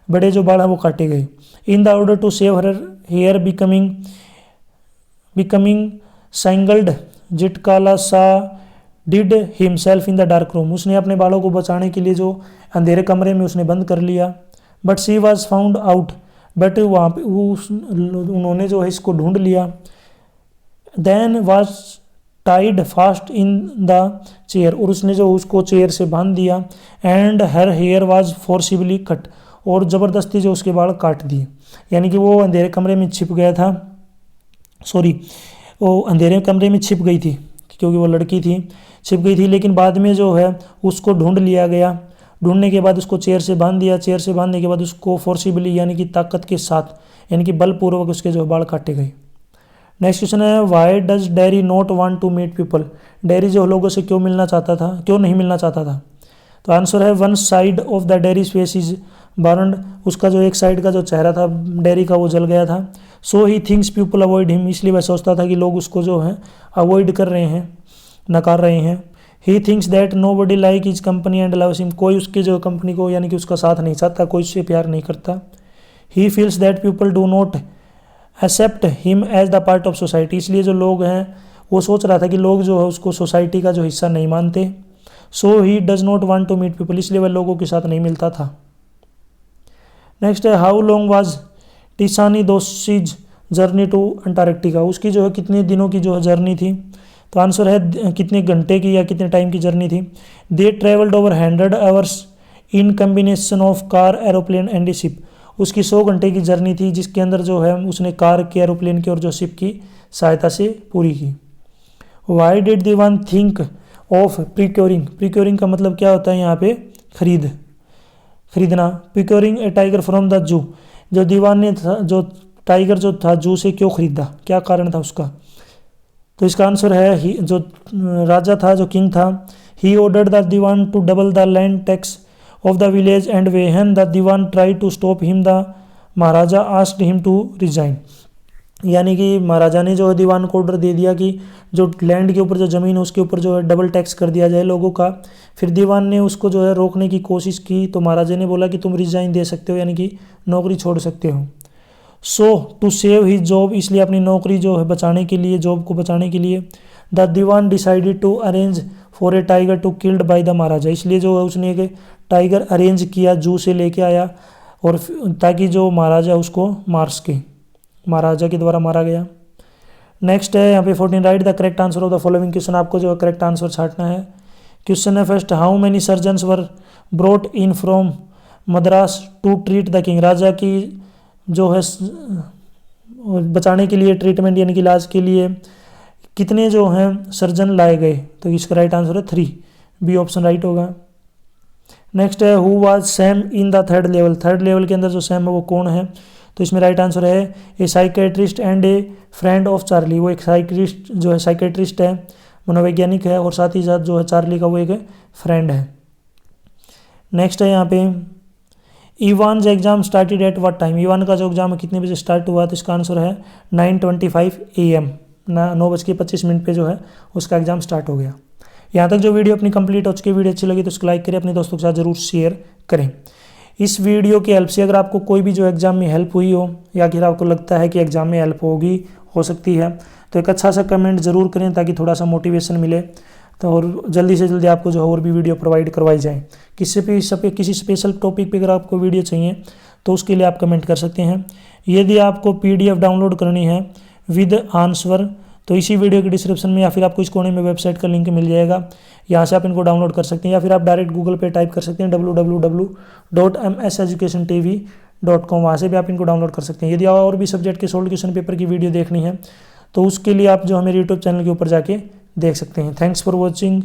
बड़े जो बाल हैं वो काटे गए। In the order to save her hair becoming shingled Zitkala Sa did himself in the dark room. उसने अपने बालों को बचाने के लिए जो अंधेरे कमरे में उसने बंद कर लिया। But she was found out, but वहाँ पे उन्होंने जो है इसको ढूंढ लिया। Then was tied fast in the chair, और उसने जो उसको चेयर से बांध दिया। And her hair was forcibly cut, और ज़बरदस्ती जो उसके बाल काट दिए। यानी कि वो अंधेरे कमरे में छिप गया था, वो अंधेरे कमरे में छिप गई थी क्योंकि वो लड़की थी, छिप गई थी, लेकिन बाद में जो है उसको ढूंढ लिया गया। ढूंढने के बाद उसको चेयर से बांध दिया। चेयर से बांधने के बाद उसको फोर्सिबली यानी कि ताकत के साथ यानी कि बलपूर्वक उसके जो बाल काटे गए। नेक्स्ट क्वेश्चन है why does Derry not want to meet people. Derry जो लोगों से क्यों नहीं मिलना चाहता था। तो आंसर है one side of the dairy face is burned. उसका जो एक साइड का जो चेहरा था डेरी का वो जल गया था। So he thinks people avoid him, इसलिए वह सोचता था कि लोग उसको जो है अवॉइड कर रहे हैं, नकार रहे हैं। He thinks that nobody like his company and loves him, कोई उसके जो कंपनी को यानी कि उसका साथ नहीं चाहता, कोई उससे प्यार नहीं करता। He feels that people do not accept him as the part of society, इसलिए जो लोग हैं वो सोच रहा था कि लोग जो है उसको सोसाइटी का जो हिस्सा नहीं मानते। So he does not want to meet people, इसलिए वह लोगों के साथ नहीं मिलता था। नेक्स्ट है how long was Tishani Doshi's journey to Antarctica. उसकी जो है कितने दिनों की जो है जर्नी थी। तो आंसर है कितने घंटे की या कितने टाइम की जर्नी थी। They travelled over 100 hours in combination of car aeroplane and ship. उसकी 100 घंटे की जर्नी थी जिसके अंदर जो है उसने कार के, एरोप्लेन की और जो शिप की सहायता से पूरी की। Why did the one think of procuring. Procuring का मतलब क्या होता है यहाँ पे खरीदना। Procuring A tiger from the zoo, जो दीवान ने जो टाइगर जो था जू से क्यों खरीदा, क्या कारण था उसका। तो इसका आंसर है जो राजा था, जो किंग था, he ordered the dewan to double the land tax of the village and when the dewan try to stop him the maharaja asked him to resign. यानी कि महाराजा ने जो है दीवान को ऑर्डर दे दिया कि जो लैंड के ऊपर जो ज़मीन है उसके ऊपर जो है डबल टैक्स कर दिया जाए लोगों का। फिर दीवान ने उसको जो है रोकने की कोशिश की तो महाराजा ने बोला कि तुम रिजाइन दे सकते हो, यानी कि नौकरी छोड़ सकते हो। सो टू सेव हिज जॉब, इसलिए अपनी नौकरी जो है बचाने के लिए, जॉब को बचाने के लिए, the Dewan decided to arrange for a tiger to killed by the Maharaja, इसलिए जो है उसने एक टाइगर अरेंज किया, जू से लेके आया और ताकि जो महाराजा उसको मार सके, महाराजा के द्वारा मारा गया। नेक्स्ट है यहाँ पे 14 right the correct answer of the following question. आपको जो है करेक्ट आंसर छांटना है। क्वेश्चन है first how many surgeons were brought in from Madras to treat the king. राजा की जो है बचाने के लिए, ट्रीटमेंट यानी कि इलाज के लिए कितने जो हैं सर्जन लाए गए, तो इसका राइट आंसर है 3, बी ऑप्शन राइट होगा। नेक्स्ट है who was Sam in the third level, third level के अंदर जो सैम है वो कौन है, तो इसमें राइट आंसर है ए psychiatrist and A friend of Charlie, वो एक साइकिट्रिस्ट जो है, साइकेट्रिस्ट है, मनोवैज्ञानिक है, और साथ ही साथ जो है चार्ली का वो एक फ्रेंड है। नेक्स्ट है यहाँ पे Ivan exam started at what time, Ivan का जो एग्जाम है कितने बजे स्टार्ट हुआ, तो इसका आंसर है 9:25 AM, 9:25 पे जो है उसका एग्जाम स्टार्ट हो गया। यहाँ तक जो वीडियो अपनी कंप्लीट हो चुकी है, वीडियो अच्छी लगी तो उसको लाइक करें, अपने दोस्तों के साथ जरूर शेयर करें। इस वीडियो की हेल्प से अगर आपको कोई भी जो एग्जाम में हेल्प हुई हो, या फिर आपको लगता है कि एग्जाम में हेल्प होगी, हो सकती है, तो एक अच्छा सा कमेंट जरूर करें ताकि थोड़ा सा मोटिवेशन मिले, तो और जल्दी से जल्दी आपको जो है और भी वीडियो प्रोवाइड करवाई जाए। किसी स्पेशल टॉपिक पे अगर आपको वीडियो चाहिए तो उसके लिए आप कमेंट कर सकते हैं। यदि आपको PDF डाउनलोड करनी है विद आंसर, तो इसी वीडियो के डिस्क्रिप्शन में या फिर आपको इस कोने में वेबसाइट का लिंक मिल जाएगा, यहाँ से आप इनको डाउनलोड कर सकते हैं, या फिर आप डायरेक्ट गूगल पे टाइप कर सकते हैं www.mseducationtv.com, वहाँ से भी आप इनको डाउनलोड कर सकते हैं। यदि और भी सब्जेक्ट के सोल्ड क्वेश्चन पेपर की वीडियो देखनी है तो उसके लिए आप जो हमारे यूट्यूब चैनल के ऊपर जाके देख सकते हैं। Thanks for watching.